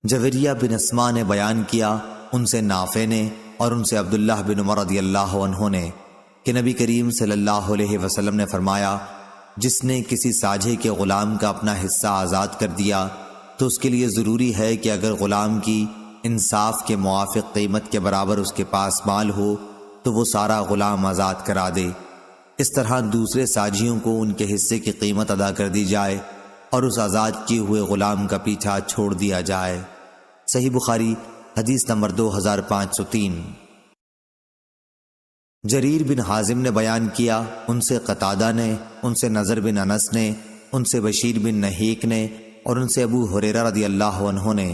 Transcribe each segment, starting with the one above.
جویریہ بن اسما نے بیان کیا ان سے نافع نے اور ان سے عبداللہ بن عمر رضی اللہ عنہ نے کہ نبی کریم صلی اللہ علیہ وسلم نے فرمایا، جس نے کسی ساجھے کے غلام کا اپنا حصہ آزاد کر دیا تو اس کے لیے ضروری ہے کہ اگر غلام کی انصاف کے موافق قیمت کے برابر اس کے پاس مال ہو تو وہ سارا غلام آزاد کرا دے۔ اس طرح دوسرے ساجھیوں کو ان کے حصے کی قیمت ادا کر دی جائے اور اس آزاد کیے ہوئے غلام کا پیچھا چھوڑ دیا جائے۔ صحیح بخاری حدیث نمبر 2503۔ جریر بن حازم نے بیان کیا ان سے قتادہ نے، ان سے نضر بن انس نے، ان سے بشیر بن نہیک نے اور ان سے ابو ہریرہ رضی اللہ عنہ نے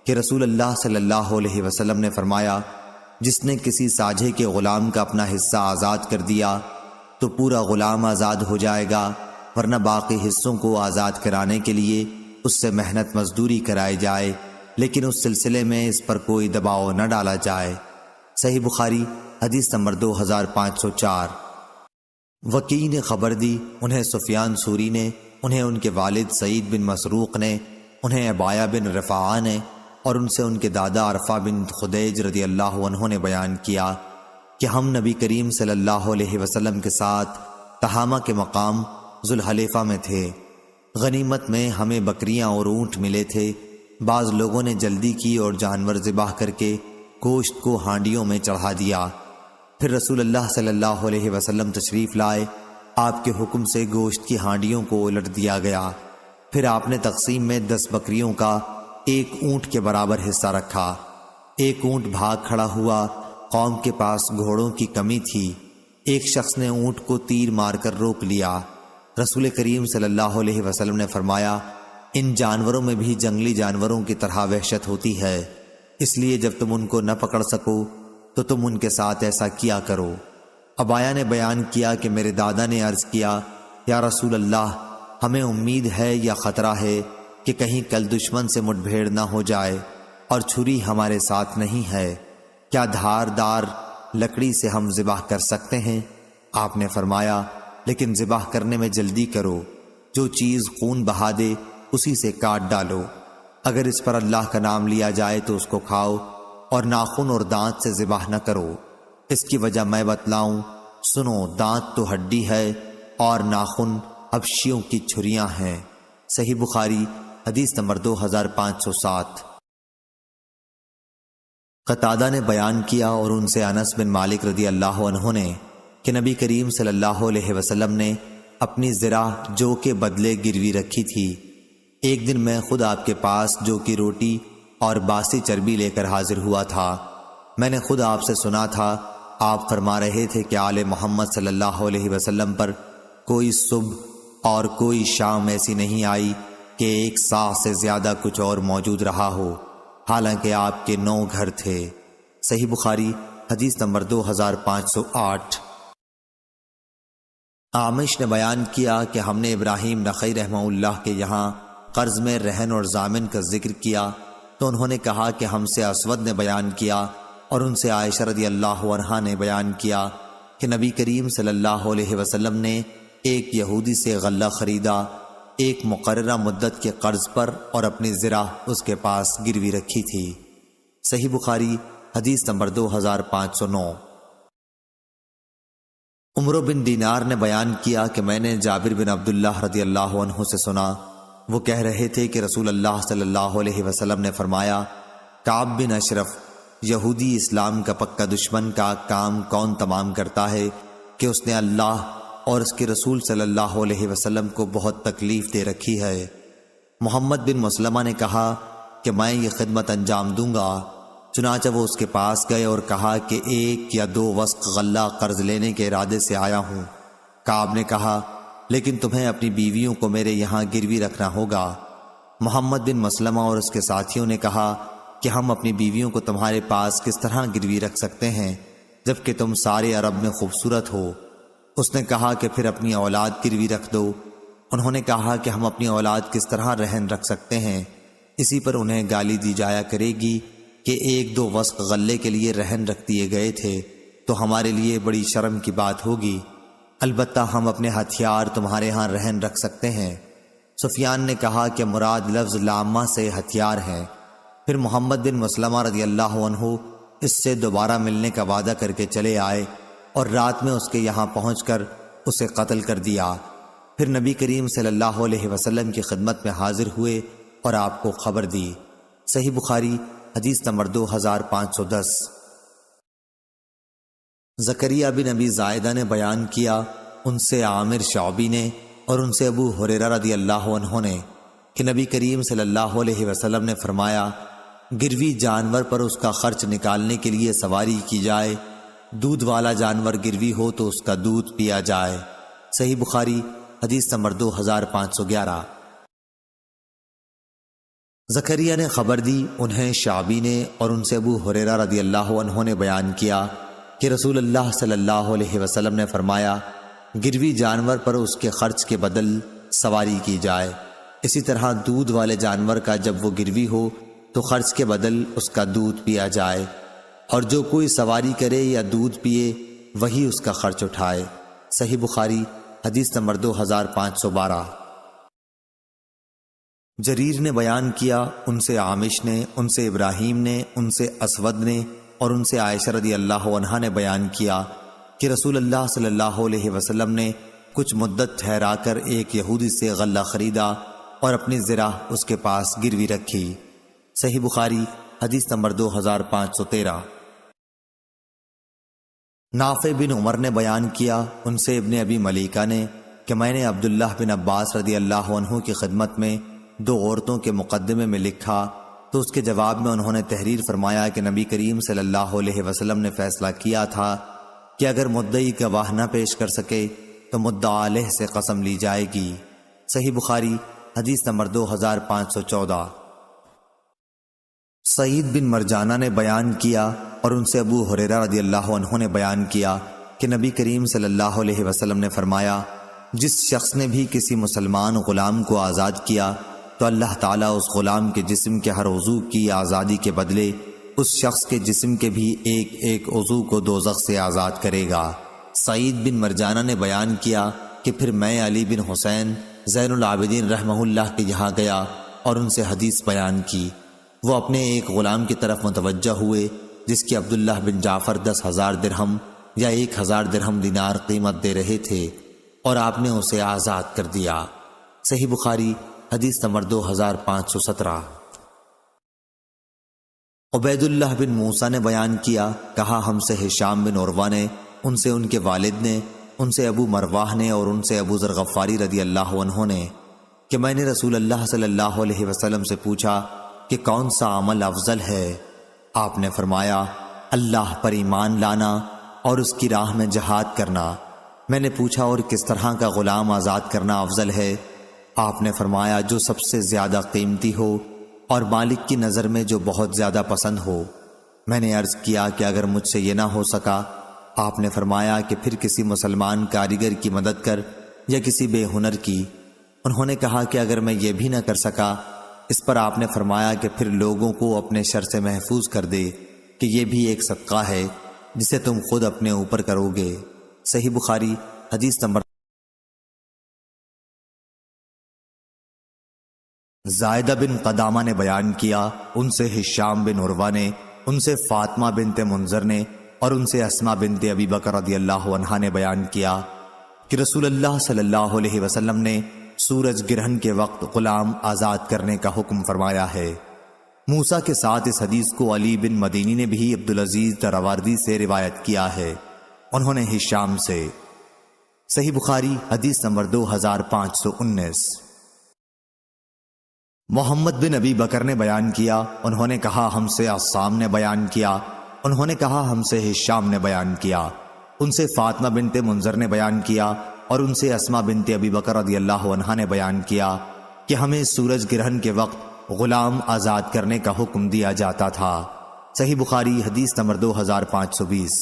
کہ رسول اللہ صلی اللہ علیہ وسلم نے فرمایا، جس نے کسی ساجھے کے غلام کا اپنا حصہ آزاد کر دیا تو پورا غلام آزاد ہو جائے گا، ورنہ باقی حصوں کو آزاد کرانے کے لیے اس سے محنت مزدوری کرائی جائے، لیکن اس سلسلے میں اس پر کوئی دباؤ نہ ڈالا جائے۔ صحیح بخاری حدیث نمبر 2504۔ وکیع نے خبر دی، انہیں سفیان ثوری نے، انہیں ان کے والد سعید بن مسروق نے، انہیں عبایہ بن رفاعہ نے اور ان سے ان کے دادا عرفہ بن خدیج رضی اللہ عنہ نے بیان کیا کہ ہم نبی کریم صلی اللہ علیہ وسلم کے ساتھ تہامہ کے مقام ذوالحلیفہ میں تھے۔ غنیمت میں ہمیں بکریاں اور اونٹ ملے تھے۔ بعض لوگوں نے جلدی کی اور جانور ذبح کر کے گوشت کو ہانڈیوں میں چڑھا دیا۔ پھر رسول اللہ صلی اللہ علیہ وسلم تشریف لائے، آپ کے حکم سے گوشت کی ہانڈیوں کو الٹ دیا گیا۔ پھر آپ نے تقسیم میں 10 بکریوں کا 1 اونٹ کے برابر حصہ رکھا۔ 1 اونٹ بھاگ کھڑا ہوا، قوم کے پاس گھوڑوں کی کمی تھی۔ ایک شخص نے اونٹ کو تیر مار کر روک لیا۔ رسول کریم صلی اللہ علیہ وسلم نے فرمایا، ان جانوروں میں بھی جنگلی جانوروں کی طرح وحشت ہوتی ہے، اس لیے جب تم ان کو نہ پکڑ سکو تو تم ان کے ساتھ ایسا کیا کرو۔ عبایہ نے بیان کیا کہ میرے دادا نے عرض کیا، یا رسول اللہ، ہمیں امید ہے یا خطرہ ہے کہ کہیں کل دشمن سے مٹ بھیڑ نہ ہو جائے اور چھری ہمارے ساتھ نہیں ہے، کیا دھاردار لکڑی سے ہم ذبح کر سکتے ہیں؟ آپ نے فرمایا، لیکن ذبح کرنے میں جلدی کرو، جو چیز خون بہا دے اسی سے کاٹ ڈالو، اگر اس پر اللہ کا نام لیا جائے تو اس کو کھاؤ، اور ناخن اور دانت سے ذبح نہ کرو۔ اس کی وجہ میں بتلاؤں، سنو، دانت تو ہڈی ہے اور ناخن حبشیوں کی چھریاں ہیں۔ صحیح بخاری حدیث نمبر 2507۔ قتادہ نے بیان کیا اور ان سے انس بن مالک رضی اللہ عنہ نے کہ نبی کریم صلی اللہ علیہ وسلم نے اپنی زرع جو کے بدلے گروی رکھی تھی۔ ایک دن میں خود آپ کے پاس جو کی روٹی اور باسی چربی لے کر حاضر ہوا تھا۔ میں نے خود آپ سے سنا تھا، آپ فرما رہے تھے کہ آل محمد صلی اللہ علیہ وسلم پر کوئی صبح اور کوئی شام ایسی نہیں آئی کہ 1 سا سے زیادہ کچھ اور موجود رہا ہو، حالانکہ آپ کے 9 گھر تھے۔ صحیح بخاری حدیث نمبر 2508۔ عامش نے بیان کیا کہ ہم نے ابراہیم نخعی رحمہ اللہ کے یہاں قرض میں رہن اور ضامن کا ذکر کیا تو انہوں نے کہا کہ ہم سے اسود نے بیان کیا اور ان سے عائشہ رضی اللہ عنہا نے بیان کیا کہ نبی کریم صلی اللہ علیہ وسلم نے ایک یہودی سے غلہ خریدا، ایک مقررہ مدت کے قرض پر، اور اپنی زرع اس کے پاس گروی رکھی تھی۔ صحیح بخاری حدیث نمبر 2509۔ عمرو بن دینار نے بیان کیا کہ میں نے جابر بن عبداللہ رضی اللہ عنہ سے سنا، وہ کہہ رہے تھے کہ رسول اللہ صلی اللہ علیہ وسلم نے فرمایا، کعب بن اشرف، یہودی اسلام کا پکا دشمن کا کام کون تمام کرتا ہے کہ اس نے اللہ اور اس کے رسول صلی اللہ علیہ وسلم کو بہت تکلیف دے رکھی ہے۔ محمد بن مسلمہ نے کہا کہ میں یہ خدمت انجام دوں گا۔ چنانچہ وہ اس کے پاس گئے اور کہا کہ 1 یا 2 وسق غلہ قرض لینے کے ارادے سے آیا ہوں۔ کعب نے کہا، لیکن تمہیں اپنی بیویوں کو میرے یہاں گروی رکھنا ہوگا۔ محمد بن مسلمہ اور اس کے ساتھیوں نے کہا کہ ہم اپنی بیویوں کو تمہارے پاس کس طرح گروی رکھ سکتے ہیں جبکہ تم سارے عرب میں خوبصورت ہو؟ اس نے کہا کہ پھر اپنی اولاد گروی رکھ دو۔ انہوں نے کہا کہ ہم اپنی اولاد کس طرح رہن رکھ سکتے ہیں؟ اسی پر انہیں گالی دی جایا کرے گی کہ 1-2 وسق غلے کے لیے رہن رکھ دیے گئے تھے تو ہمارے لیے بڑی شرم کی بات ہوگی، البتہ ہم اپنے ہتھیار تمہارے ہاں رہن رکھ سکتے ہیں۔ سفیان نے کہا کہ مراد لفظ لامہ سے ہتھیار ہیں۔ پھر محمد بن مسلمہ رضی اللہ عنہ اس سے دوبارہ ملنے کا وعدہ کر کے چلے آئے اور رات میں اس کے یہاں پہنچ کر اسے قتل کر دیا۔ پھر نبی کریم صلی اللہ علیہ وسلم کی خدمت میں حاضر ہوئے اور آپ کو خبر دی۔ صحیح بخاری حدیث نمبر 2510۔ زکریا بن ابی زائدہ نے بیان کیا، ان سے عامر شعبی نے اور ان سے ابو ہریرہ رضی اللہ عنہ نے کہ نبی کریم صلی اللہ علیہ وسلم نے فرمایا، گروی جانور پر اس کا خرچ نکالنے کے لیے سواری کی جائے، دودھ والا جانور گروی ہو تو اس کا دودھ پیا جائے۔ صحیح بخاری حدیث نمبر 2511۔ زکریا نے خبر دی، انہیں شعبی نے اور ان سے ابو ہریرہ رضی اللہ عنہ نے بیان کیا کہ رسول اللہ صلی اللہ علیہ وسلم نے فرمایا، گروی جانور پر اس کے خرچ کے بدل سواری کی جائے۔ اسی طرح دودھ والے جانور کا جب وہ گروی ہو تو خرچ کے بدل اس کا دودھ پیا جائے، اور جو کوئی سواری کرے یا دودھ پیے وہی اس کا خرچ اٹھائے۔ صحیح بخاری حدیث نمبر 2512۔ جریر نے بیان کیا، ان سے عامش نے، ان سے ابراہیم نے، ان سے اسود نے اور ان سے عائشہ رضی اللہ عنہا نے بیان کیا کہ رسول اللہ صلی اللہ علیہ وسلم نے کچھ مدت ٹھہرا کر ایک یہودی سے غلہ خریدا اور اپنی زرہ اس کے پاس گروی رکھی۔ صحیح بخاری حدیث نمبر 2513۔ نافع بن عمر نے بیان کیا، ان سے ابن ابی ملیکہ نے کہ میں نے عبداللہ بن عباس رضی اللہ عنہ کی خدمت میں 2 عورتوں کے مقدمے میں لکھا تو اس کے جواب میں انہوں نے تحریر فرمایا کہ نبی کریم صلی اللہ علیہ وسلم نے فیصلہ کیا تھا کہ اگر مدعی گواہ نہ پیش کر سکے تو مدعا علیہ سے قسم لی جائے گی۔ صحیح بخاری حدیث نمبر 2514۔ سعید بن مرجانہ نے بیان کیا اور ان سے ابو ہریرہ رضی اللہ عنہ نے بیان کیا کہ نبی کریم صلی اللہ علیہ وسلم نے فرمایا، جس شخص نے بھی کسی مسلمان غلام کو آزاد کیا تو اللہ تعالیٰ اس غلام کے جسم کے ہر عضو کی آزادی کے بدلے اس شخص کے جسم کے بھی ایک ایک عضو کو دوزخ سے آزاد کرے گا۔ سعید بن مرجانہ نے بیان کیا کہ پھر میں علی بن حسین زین العابدین رحمہ اللہ کے یہاں گیا اور ان سے حدیث بیان کی۔ وہ اپنے ایک غلام کی طرف متوجہ ہوئے جس کی عبداللہ بن جعفر 10,000 درہم یا 1,000 درہم دینار قیمت دے رہے تھے اور آپ نے اسے آزاد کر دیا۔ صحیح بخاری حدیث نمبر 2517۔ عبید اللہ بن موسیٰ نے بیان کیا، کہا ہم سے ہشام بن عروہ نے، ان سے ان کے والد نے، ان سے ابو مرواح نے اور ان سے ابو ذر غفاری رضی اللہ عنہ نے کہ میں نے رسول اللہ صلی اللہ علیہ وسلم سے پوچھا کہ کون سا عمل افضل ہے؟ آپ نے فرمایا، اللہ پر ایمان لانا اور اس کی راہ میں جہاد کرنا۔ میں نے پوچھا اور کس طرح کا غلام آزاد کرنا افضل ہے؟ آپ نے فرمایا، جو سب سے زیادہ قیمتی ہو اور مالک کی نظر میں جو بہت زیادہ پسند ہو۔ میں نے عرض کیا کہ اگر مجھ سے یہ نہ ہو سکا؟ آپ نے فرمایا کہ پھر کسی مسلمان کاریگر کی مدد کر یا کسی بے ہنر کی۔ انہوں نے کہا کہ اگر میں یہ بھی نہ کر سکا؟ اس پر آپ نے فرمایا کہ پھر لوگوں کو اپنے شر سے محفوظ کر دے کہ یہ بھی ایک صدقہ ہے جسے تم خود اپنے اوپر کرو گے۔ صحیح بخاری حدیث نمبر۔ زائدہ بن قدامہ نے بیان کیا، ان سے ہشام بن عروہ نے، ان سے فاطمہ بنت منذر نے اور ان سے اسماء بنت ابی بکر رضی اللہ عنہا نے بیان کیا کہ رسول اللہ صلی اللہ علیہ وسلم نے سورج گرہن کے وقت غلام آزاد کرنے کا حکم فرمایا ہے۔ موسیٰ کے ساتھ اس حدیث کو علی بن مدینی نے بھی عبدالعزیز دراوردی سے روایت کیا ہے، انہوں نے ہشام سے۔ صحیح بخاری حدیث نمبر 2519۔ محمد بن ابی بکر نے بیان کیا، انہوں نے کہا ہم سے عصام نے بیان کیا، انہوں نے کہا ہم سے ہشام نے بیان کیا، ان سے فاطمہ بنت منذر نے بیان کیا اور ان سے اسماء بنت ابی بکر رضی اللہ عنہا نے بیان کیا کہ ہمیں سورج گرہن کے وقت غلام آزاد کرنے کا حکم دیا جاتا تھا۔ صحیح بخاری حدیث نمبر 2520۔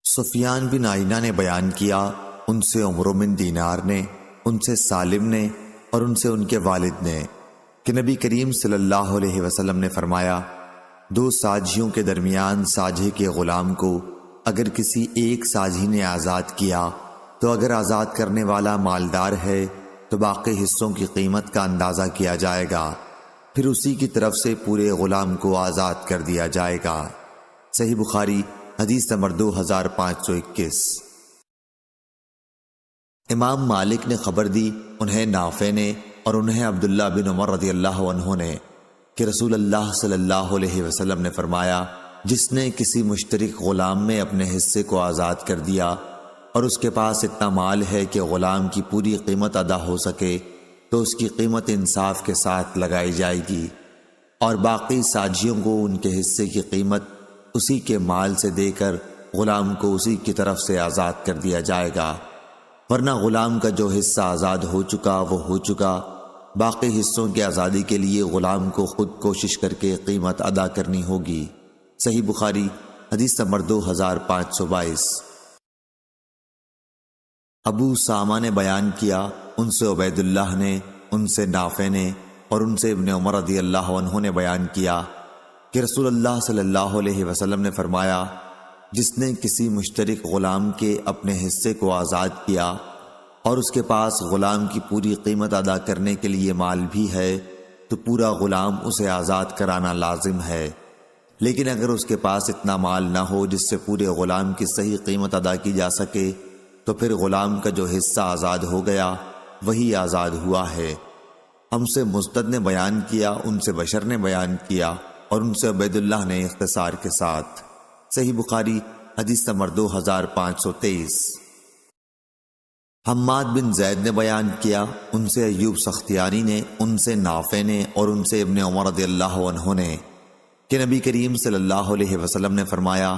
سفیان بن عینہ نے بیان کیا، ان سے عمرو بن دینار نے، ان سے سالم نے اور ان سے ان کے والد نے کہ نبی کریم صلی اللہ علیہ وسلم نے فرمایا، 2 ساجھیوں کے درمیان ساجھے کے غلام کو اگر کسی ایک ساجھی نے آزاد کیا تو اگر آزاد کرنے والا مالدار ہے تو باقی حصوں کی قیمت کا اندازہ کیا جائے گا، پھر اسی کی طرف سے پورے غلام کو آزاد کر دیا جائے گا۔ صحیح بخاری حدیث نمبر 2521۔ امام مالک نے خبر دی، انہیں نافع نے اور انہیں عبداللہ بن عمر رضی اللہ عنہ نے، کہ رسول اللہ صلی اللہ علیہ وسلم نے فرمایا، جس نے کسی مشترک غلام میں اپنے حصے کو آزاد کر دیا اور اس کے پاس اتنا مال ہے کہ غلام کی پوری قیمت ادا ہو سکے تو اس کی قیمت انصاف کے ساتھ لگائی جائے گی، اور باقی ساجھیوں کو ان کے حصے کی قیمت اسی کے مال سے دے کر غلام کو اسی کی طرف سے آزاد کر دیا جائے گا، ورنہ غلام کا جو حصہ آزاد ہو چکا وہ ہو چکا، باقی حصوں کی آزادی کے لیے غلام کو خود کوشش کر کے قیمت ادا کرنی ہوگی۔ صحیح بخاری حدیث نمبر 2522۔ ابو سامہ نے بیان کیا، ان سے عبید اللہ نے، ان سے نافع نے اور ان سے ابن عمر رضی اللہ عنہ نے بیان کیا کہ رسول اللہ صلی اللہ علیہ وسلم نے فرمایا، جس نے کسی مشترک غلام کے اپنے حصے کو آزاد کیا اور اس کے پاس غلام کی پوری قیمت ادا کرنے کے لیے مال بھی ہے تو پورا غلام اسے آزاد کرانا لازم ہے، لیکن اگر اس کے پاس اتنا مال نہ ہو جس سے پورے غلام کی صحیح قیمت ادا کی جا سکے تو پھر غلام کا جو حصہ آزاد ہو گیا وہی آزاد ہوا ہے۔ ہم سے مسدد نے بیان کیا، ان سے بشر نے بیان کیا اور ان سے عبید اللہ نے اختصار کے ساتھ۔ صحیح بخاری حدیث نمبر 2523۔ حماد بن زید نے بیان کیا، ان سے ایوب سختیانی نے، ان سے نافع نے اور ان سے ابن عمر رضی اللہ عنہ نے، کہ نبی کریم صلی اللہ علیہ وسلم نے فرمایا،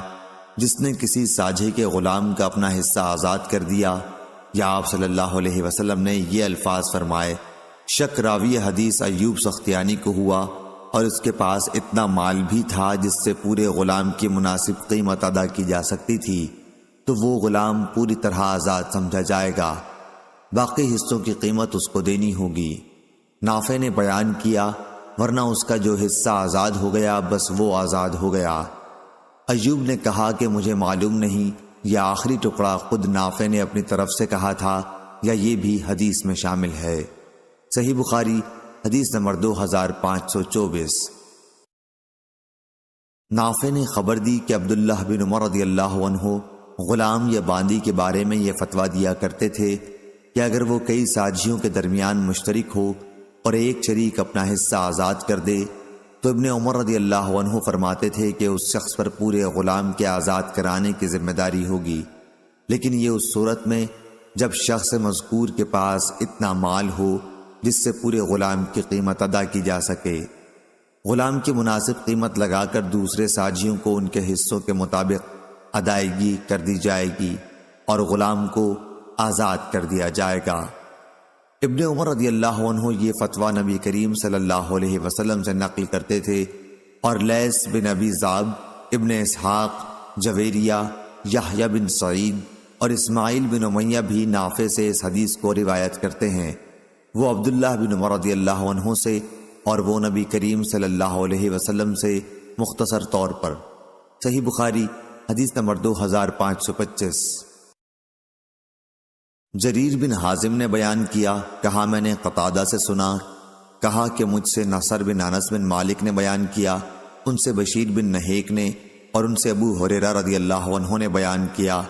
جس نے کسی ساجھے کے غلام کا اپنا حصہ آزاد کر دیا، یا آپ صلی اللہ علیہ وسلم نے یہ الفاظ فرمائے، شک راوی حدیث ایوب سختیانی کو ہوا اور اس کے پاس اتنا مال بھی تھا جس سے پورے غلام کی مناسب قیمت ادا کی جا سکتی تھی، تو وہ غلام پوری طرح آزاد سمجھا جائے گا، باقی حصوں کی قیمت اس کو دینی ہوگی۔ نافع نے بیان کیا، ورنہ اس کا جو حصہ آزاد ہو گیا بس وہ آزاد ہو گیا۔ ایوب نے کہا کہ مجھے معلوم نہیں یہ آخری ٹکڑا خود نافع نے اپنی طرف سے کہا تھا یا یہ بھی حدیث میں شامل ہے۔ صحیح بخاری حدیث نمبر 2524۔ نافع نے خبر دی کہ عبداللہ بن عمر رضی اللہ عنہ غلام یا باندی کے بارے میں یہ فتویٰ دیا کرتے تھے کہ اگر وہ کئی ساجھیوں کے درمیان مشترک ہو اور ایک شریک اپنا حصہ آزاد کر دے تو ابن عمر رضی اللہ عنہ فرماتے تھے کہ اس شخص پر پورے غلام کے آزاد کرانے کی ذمہ داری ہوگی، لیکن یہ اس صورت میں جب شخص مذکور کے پاس اتنا مال ہو جس سے پورے غلام کی قیمت ادا کی جا سکے۔ غلام کی مناسب قیمت لگا کر دوسرے ساجھیوں کو ان کے حصوں کے مطابق ادائیگی کر دی جائے گی اور غلام کو آزاد کر دیا جائے گا۔ ابن عمر رضی اللہ عنہ یہ فتویٰ نبی کریم صلی اللہ علیہ وسلم سے نقل کرتے تھے، اور لیث بن ابی ذئب، ابن اسحاق، جویریہ، یحییٰ بن سعید اور اسماعیل بن امیہ بھی نافع سے اس حدیث کو روایت کرتے ہیں، وہ عبداللہ بن عمر رضی اللہ عنہ سے اور وہ نبی کریم صلی اللہ علیہ وسلم سے مختصر طور پر۔ صحیح بخاری حدیث نمبر 2525۔ جریر بن حازم نے بیان کیا، کہا میں نے قتادہ سے سنا، کہا کہ مجھ سے نصر بن انس بن مالک نے بیان کیا، ان سے بشیر بن نہیک نے اور ان سے ابو ہریرہ رضی اللہ عنہ نے بیان کیا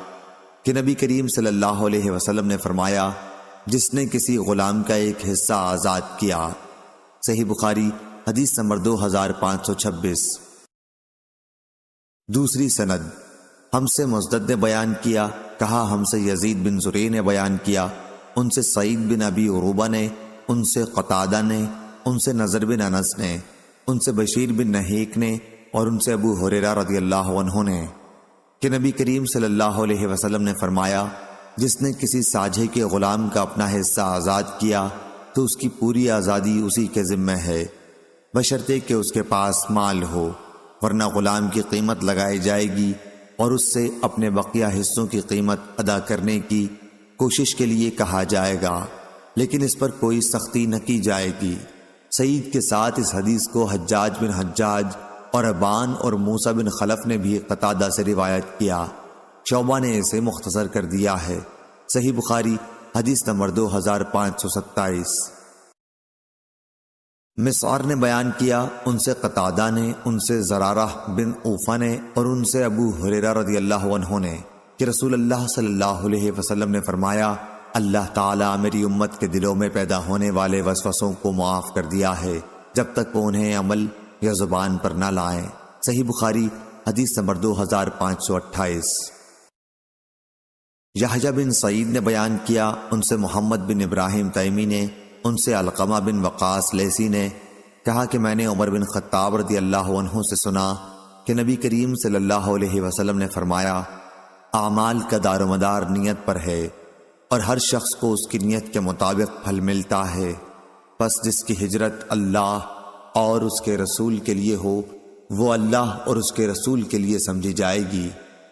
کہ نبی کریم صلی اللہ علیہ وسلم نے فرمایا، جس نے کسی غلام کا ایک حصہ آزاد کیا۔ صحیح بخاری حدیث نمبر 2526۔ دوسری سند، ہم سے مسدد نے بیان کیا، کہا ہم سے یزید بن زریع نے بیان کیا، ان سے سعید بن ابی عروبہ نے، ان سے قتادہ نے، ان سے نضر بن انس نے، ان سے بشیر بن نہیک نے اور ان سے ابو ہریرہ رضی اللہ عنہ نے، کہ نبی کریم صلی اللہ علیہ وسلم نے فرمایا، جس نے کسی ساجھے کے غلام کا اپنا حصہ آزاد کیا تو اس کی پوری آزادی اسی کے ذمہ ہے، بشرطے کہ اس کے پاس مال ہو، ورنہ غلام کی قیمت لگائی جائے گی اور اس سے اپنے بقیہ حصوں کی قیمت ادا کرنے کی کوشش کے لیے کہا جائے گا، لیکن اس پر کوئی سختی نہ کی جائے گی۔ سعید کے ساتھ اس حدیث کو حجاج بن حجاج اور ابان اور موسیٰ بن خلف نے بھی قتادہ سے روایت کیا، شعبہ نے اسے مختصر کر دیا ہے۔ صحیح بخاری حدیث نمبر 2527۔ مسعر نے بیان کیا، ان سے قتادہ نے، ان سے زرارہ بن اوفا نے، اور ان سے ابو ہریرہ رضی اللہ عنہ نے کہ رسول اللہ صلی اللہ علیہ وسلم نے فرمایا، اللہ تعالیٰ میری امت کے دلوں میں پیدا ہونے والے وسوسوں کو معاف کر دیا ہے جب تک وہ انہیں عمل یا زبان پر نہ لائیں۔ صحیح بخاری حدیث نمبر 2528۔ یحییٰ بن سعید نے بیان کیا، ان سے محمد بن ابراہیم تیمی نے، ان سے علقمہ بن وقاص لیثی نے کہا کہ میں نے عمر بن خطاب رضی اللہ عنہ سے سنا کہ نبی کریم صلی اللہ علیہ وسلم نے فرمایا، اعمال کا دار و مدار نیت پر ہے اور ہر شخص کو اس کی نیت کے مطابق پھل ملتا ہے، پس جس کی ہجرت اللہ اور اس کے رسول کے لیے ہو وہ اللہ اور اس کے رسول کے لیے سمجھی جائے گی،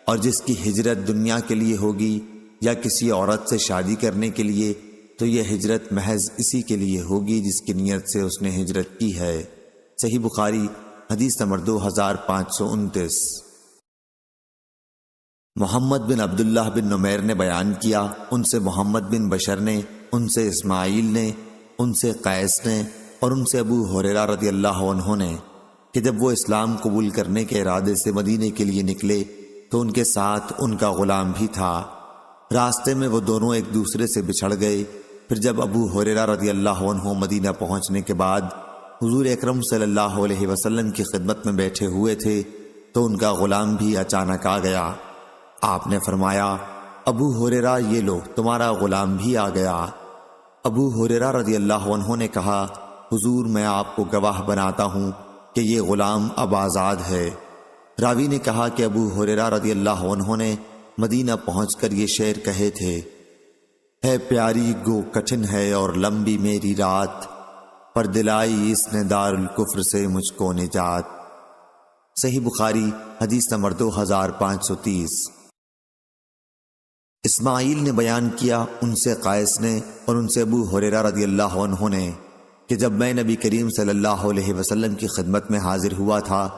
اور جس کی ہجرت دنیا کے لیے ہوگی یا کسی عورت سے شادی کرنے کے لیے تو یہ ہجرت محض اسی کے لیے ہوگی جس کی نیت سے اس نے ہجرت کی ہے۔ صحیح بخاری حدیث نمبر 2529۔ محمد بن عبداللہ بن نمیر نے بیان کیا، ان سے محمد بن بشر نے، ان سے اسماعیل نے، ان سے قیس نے، اور ان سے ابو ہریرہ رضی اللہ عنہ نے کہ جب وہ اسلام قبول کرنے کے ارادے سے مدینے کے لیے نکلے تو ان کے ساتھ ان کا غلام بھی تھا۔ راستے میں وہ دونوں ایک دوسرے سے بچھڑ گئے۔ پھر جب ابو ہریرہ رضی اللہ عنہ مدینہ پہنچنے کے بعد حضور اکرم صلی اللہ علیہ وسلم کی خدمت میں بیٹھے ہوئے تھے تو ان کا غلام بھی اچانک آ گیا۔ آپ نے فرمایا، ابو ہریرہ یہ لو تمہارا غلام بھی آ گیا۔ ابو ہریرہ رضی اللہ عنہ نے کہا، حضور میں آپ کو گواہ بناتا ہوں کہ یہ غلام اب آزاد ہے۔ راوی نے کہا کہ ابو ہریرہ رضی اللہ عنہ نے مدینہ پہنچ کر یہ شعر کہے تھے، ہے پیاری گو کٹھن ہے اور لمبی میری رات، پر دلائی اس نے دار الکفر سے مجھ کو نجات۔ صحیح بخاری حدیث نمبر 2530۔ اسماعیل نے بیان کیا، ان سے قیس نے، اور ان سے ابو ہریرہ رضی اللہ عنہ نے کہ جب میں نبی کریم صلی اللہ علیہ وسلم کی خدمت میں حاضر ہوا تھا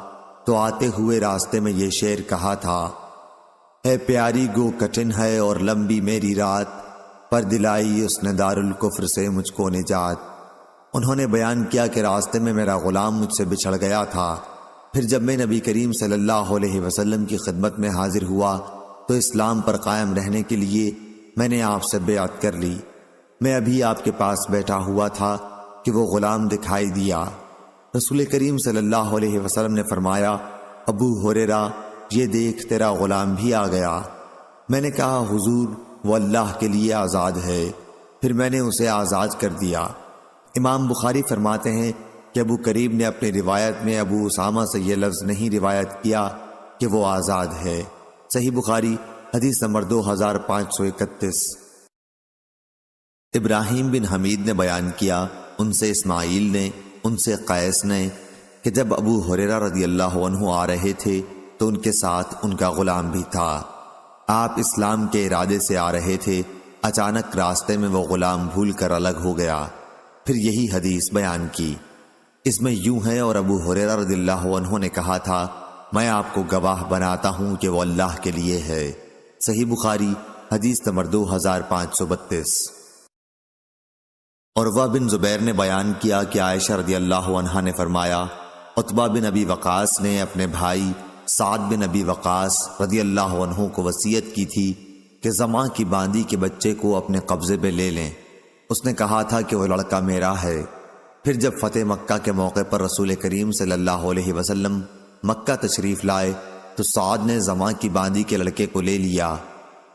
تو آتے ہوئے راستے میں یہ شعر کہا تھا، ہے پیاری گو کٹھن ہے اور لمبی میری رات، پر دلائی اس نے دار الکفر سے مجھ کو نجات۔ انہوں نے بیان کیا کہ راستے میں میرا غلام مجھ سے بچھڑ گیا تھا، پھر جب میں نبی کریم صلی اللہ علیہ وسلم کی خدمت میں حاضر ہوا تو اسلام پر قائم رہنے کے لیے میں نے آپ سے بیعت کر لی۔ میں ابھی آپ کے پاس بیٹھا ہوا تھا کہ وہ غلام دکھائی دیا۔ رسول کریم صلی اللہ علیہ وسلم نے فرمایا، ابو ہریرہ یہ دیکھ تیرا غلام بھی آ گیا۔ میں نے کہا، حضور وہ اللہ کے لیے آزاد ہے۔ پھر میں نے اسے آزاد کر دیا۔ امام بخاری فرماتے ہیں کہ ابو کریم نے اپنی روایت میں ابو اسامہ سے یہ لفظ نہیں روایت کیا کہ وہ آزاد ہے۔ صحیح بخاری حدیث نمبر 2531۔ ابراہیم بن حمید نے بیان کیا، ان سے اسماعیل نے، ان سے قیس نے کہ جب ابو ہریرہ رضی اللہ عنہ آ رہے تھے تو ان کے ساتھ ان کا غلام بھی تھا۔ آپ اسلام کے ارادے سے آ رہے تھے، اچانک راستے میں وہ غلام بھول کر الگ ہو گیا۔ پھر یہی حدیث بیان کی۔ اس میں یوں ہے، اور ابو ہریرہ رضی اللہ عنہ نے کہا تھا، میں آپ کو گواہ بناتا ہوں کہ وہ اللہ کے لیے ہے۔ صحیح بخاری حدیث نمبر 2532۔ عروہ بن زبیر نے بیان کیا کہ عائشہ رضی اللہ عنہا نے فرمایا، عتبہ بن ابی وقاص نے اپنے بھائی سعد بن ابی وقاص رضی اللہ عنہ کو وصیت کی تھی کہ زماں کی باندی کے بچے کو اپنے قبضے پہ لے لیں۔ اس نے کہا تھا کہ وہ لڑکا میرا ہے۔ پھر جب فتح مکہ کے موقع پر رسول کریم صلی اللہ علیہ وسلم مکہ تشریف لائے تو سعد نے زماں کی باندی کے لڑکے کو لے لیا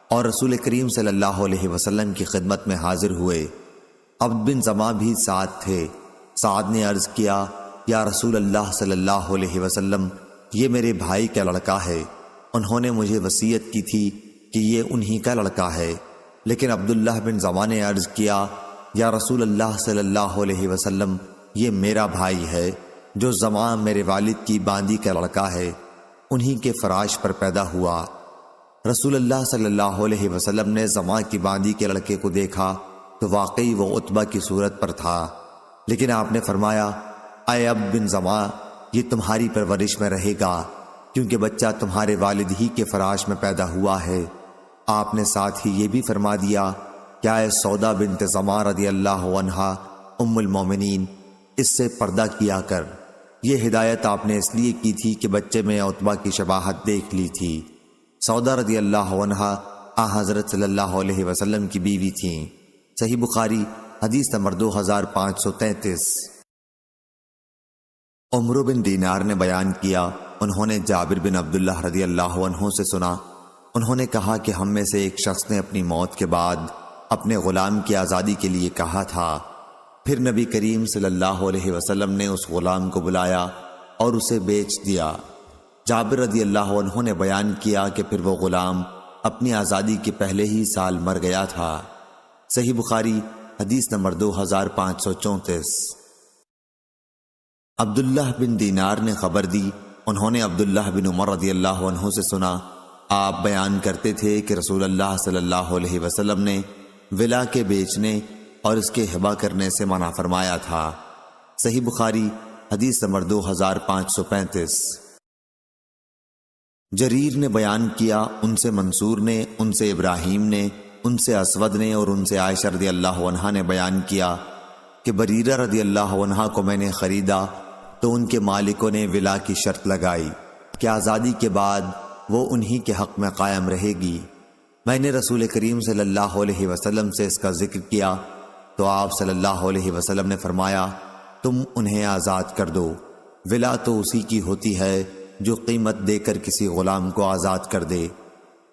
اور رسول کریم صلی اللہ علیہ وسلم کی خدمت میں حاضر ہوئے۔ عبد بن زماں بھی ساتھ تھے۔ سعد نے عرض کیا، یا رسول اللہ صلی اللہ علیہ وسلم، یہ میرے بھائی کا لڑکا ہے۔ انہوں نے مجھے وصیت کی تھی کہ یہ انہی کا لڑکا ہے۔ لیکن عبداللہ بن زماں نے عرض کیا، یا رسول اللہ صلی اللہ علیہ وسلم، یہ میرا بھائی ہے جو زماں میرے والد کی باندی کا لڑکا ہے، انہی کے فراش پر پیدا ہوا۔ رسول اللہ صلی اللہ علیہ وسلم نے زماں کی باندی کے لڑکے کو دیکھا تو واقعی وہ عتبہ کی صورت پر تھا، لیکن آپ نے فرمایا، اے عبد بن زماں، یہ تمہاری پرورش میں رہے گا کیونکہ بچہ تمہارے والد ہی کے فراش میں پیدا ہوا ہے۔ آپ نے ساتھ ہی یہ بھی فرما دیا، کیا اے سودا بنت زماں رضی اللہ عنہا ام المومنین، اس سے پردہ کیا کر۔ یہ ہدایت آپ نے اس لیے کی تھی کہ بچے میں عتبہ کی شباہت دیکھ لی تھی۔ سودا رضی اللہ عنہا حضرت صلی اللہ علیہ وسلم کی بیوی تھیں۔ صحیح بخاری حدیث نمبر 2533۔ عمرو بن دینار نے بیان کیا، انہوں نے جابر بن عبداللہ رضی اللہ عنہ سے سنا، انہوں نے کہا کہ ہم میں سے ایک شخص نے اپنی موت کے بعد اپنے غلام کی آزادی کے لیے کہا تھا، پھر نبی کریم صلی اللہ علیہ وسلم نے اس غلام کو بلایا اور اسے بیچ دیا۔ جابر رضی اللہ عنہ نے بیان کیا کہ پھر وہ غلام اپنی آزادی کے پہلے ہی سال مر گیا تھا۔ صحیح بخاری حدیث نمبر 2534۔ عبداللہ بن دینار نے خبر دی، انہوں نے عبداللہ بن عمر رضی اللہ عنہ سے سنا، آپ بیان کرتے تھے کہ رسول اللہ صلی اللہ علیہ وسلم نے ولا کے بیچنے اور اس کے ہبہ کرنے سے منع فرمایا تھا۔ صحیح بخاری حدیث نمبر 2535۔ جریر نے بیان کیا، ان سے منصور نے، ان سے ابراہیم نے، ان سے اسود نے اور ان سے عائشہ رضی اللہ عنہا نے بیان کیا کہ بریرہ رضی اللہ عنہا کو میں نے خریدا تو ان کے مالکوں نے ولا کی شرط لگائی کہ آزادی کے بعد وہ انہی کے حق میں قائم رہے گی۔ میں نے رسول کریم صلی اللہ علیہ وسلم سے اس کا ذکر کیا تو آپ صلی اللہ علیہ وسلم نے فرمایا، تم انہیں آزاد کر دو۔ ولا تو اسی کی ہوتی ہے جو قیمت دے کر کسی غلام کو آزاد کر دے۔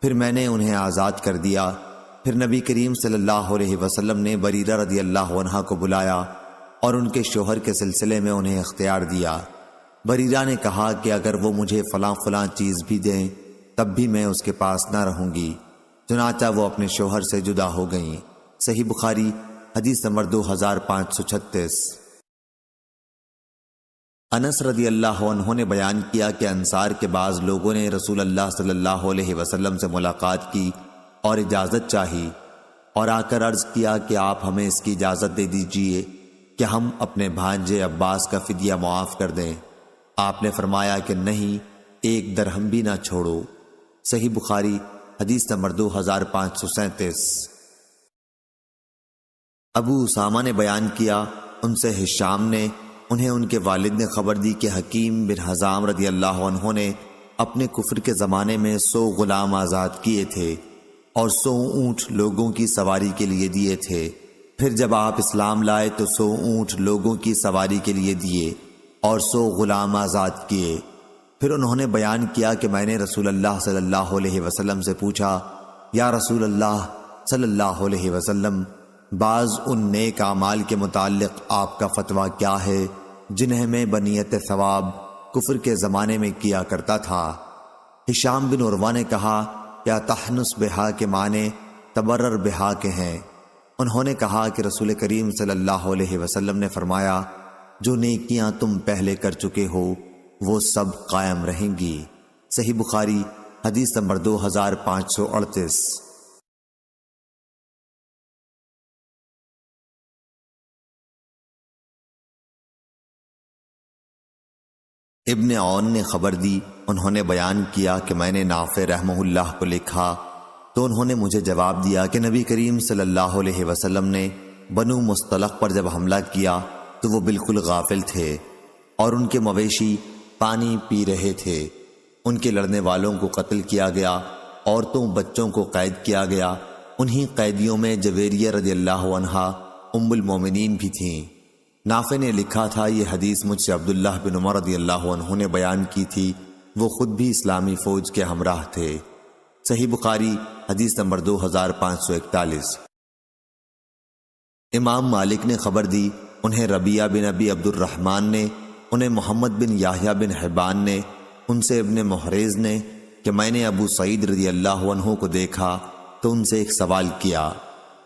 پھر میں نے انہیں آزاد کر دیا۔ پھر نبی کریم صلی اللہ علیہ وسلم نے بریرہ رضی اللہ عنہا کو بلایا اور ان کے شوہر کے سلسلے میں انہیں اختیار دیا۔ بریرہ نے کہا کہ اگر وہ مجھے فلاں فلاں چیز بھی دیں تب بھی میں اس کے پاس نہ رہوں گی، چنانچہ وہ اپنے شوہر سے جدا ہو گئیں۔ صحیح بخاری حدیث نمبر 2536۔ انس رضی اللہ عنہ نے بیان کیا کہ انصار کے بعض لوگوں نے رسول اللہ صلی اللہ علیہ وسلم سے ملاقات کی اور اجازت چاہی اور آ کر عرض کیا کہ آپ ہمیں اس کی اجازت دے دیجئے کہ ہم اپنے بھانجے عباس کا فدیہ معاف کر دیں۔ آپ نے فرمایا کہ نہیں، 1 درہم بھی نہ چھوڑو۔ صحیح بخاری حدیث نمبر 2537۔ ابو اسامہ نے بیان کیا، ان سے ہشام نے، انہیں ان کے والد نے خبر دی کہ حکیم بن حزام رضی اللہ عنہ نے اپنے کفر کے زمانے میں 100 غلام آزاد کیے تھے اور 100 اونٹ لوگوں کی سواری کے لیے دیے تھے۔ پھر جب آپ اسلام لائے تو 100 اونٹ لوگوں کی سواری کے لیے دیے اور 100 غلام آزاد کیے۔ پھر انہوں نے بیان کیا کہ میں نے رسول اللہ صلی اللہ علیہ وسلم سے پوچھا، یا رسول اللہ صلی اللہ علیہ وسلم، بعض ان نیک اعمال کے متعلق آپ کا فتویٰ کیا ہے جنہیں میں بنیت ثواب کفر کے زمانے میں کیا کرتا تھا؟ ہشام بن عروہ نے کہا، یا تحنس بہا کے معنی تبرر بہا کے ہیں۔ انہوں نے کہا کہ رسول کریم صلی اللہ علیہ وسلم نے فرمایا، جو نیکیاں تم پہلے کر چکے ہو وہ سب قائم رہیں گی۔ صحیح بخاری حدیث نمبر 2538۔ ابن عون نے خبر دی، انہوں نے بیان کیا کہ میں نے نافع رحمہ اللہ کو لکھا تو انہوں نے مجھے جواب دیا کہ نبی کریم صلی اللہ علیہ وسلم نے بنو مصطلق پر جب حملہ کیا تو وہ بالکل غافل تھے اور ان کے مویشی پانی پی رہے تھے۔ ان کے لڑنے والوں کو قتل کیا گیا، عورتوں بچوں کو قید کیا گیا۔ انہی قیدیوں میں جویریہ رضی اللہ عنہا ام المومنین بھی تھیں۔ نافع نے لکھا تھا، یہ حدیث مجھ سے عبداللہ بن عمر رضی اللہ عنہ نے بیان کی تھی، وہ خود بھی اسلامی فوج کے ہمراہ تھے۔ صحیح بخاری حدیث نمبر 2541۔ امام مالک نے خبر دی، انہیں ربیعہ بن ابی عبد الرحمن نے، انہیں محمد بن یحییٰ بن حبان نے، ان سے ابن محریز نے کہ میں نے ابو سعید رضی اللہ عنہ کو دیکھا تو ان سے ایک سوال کیا۔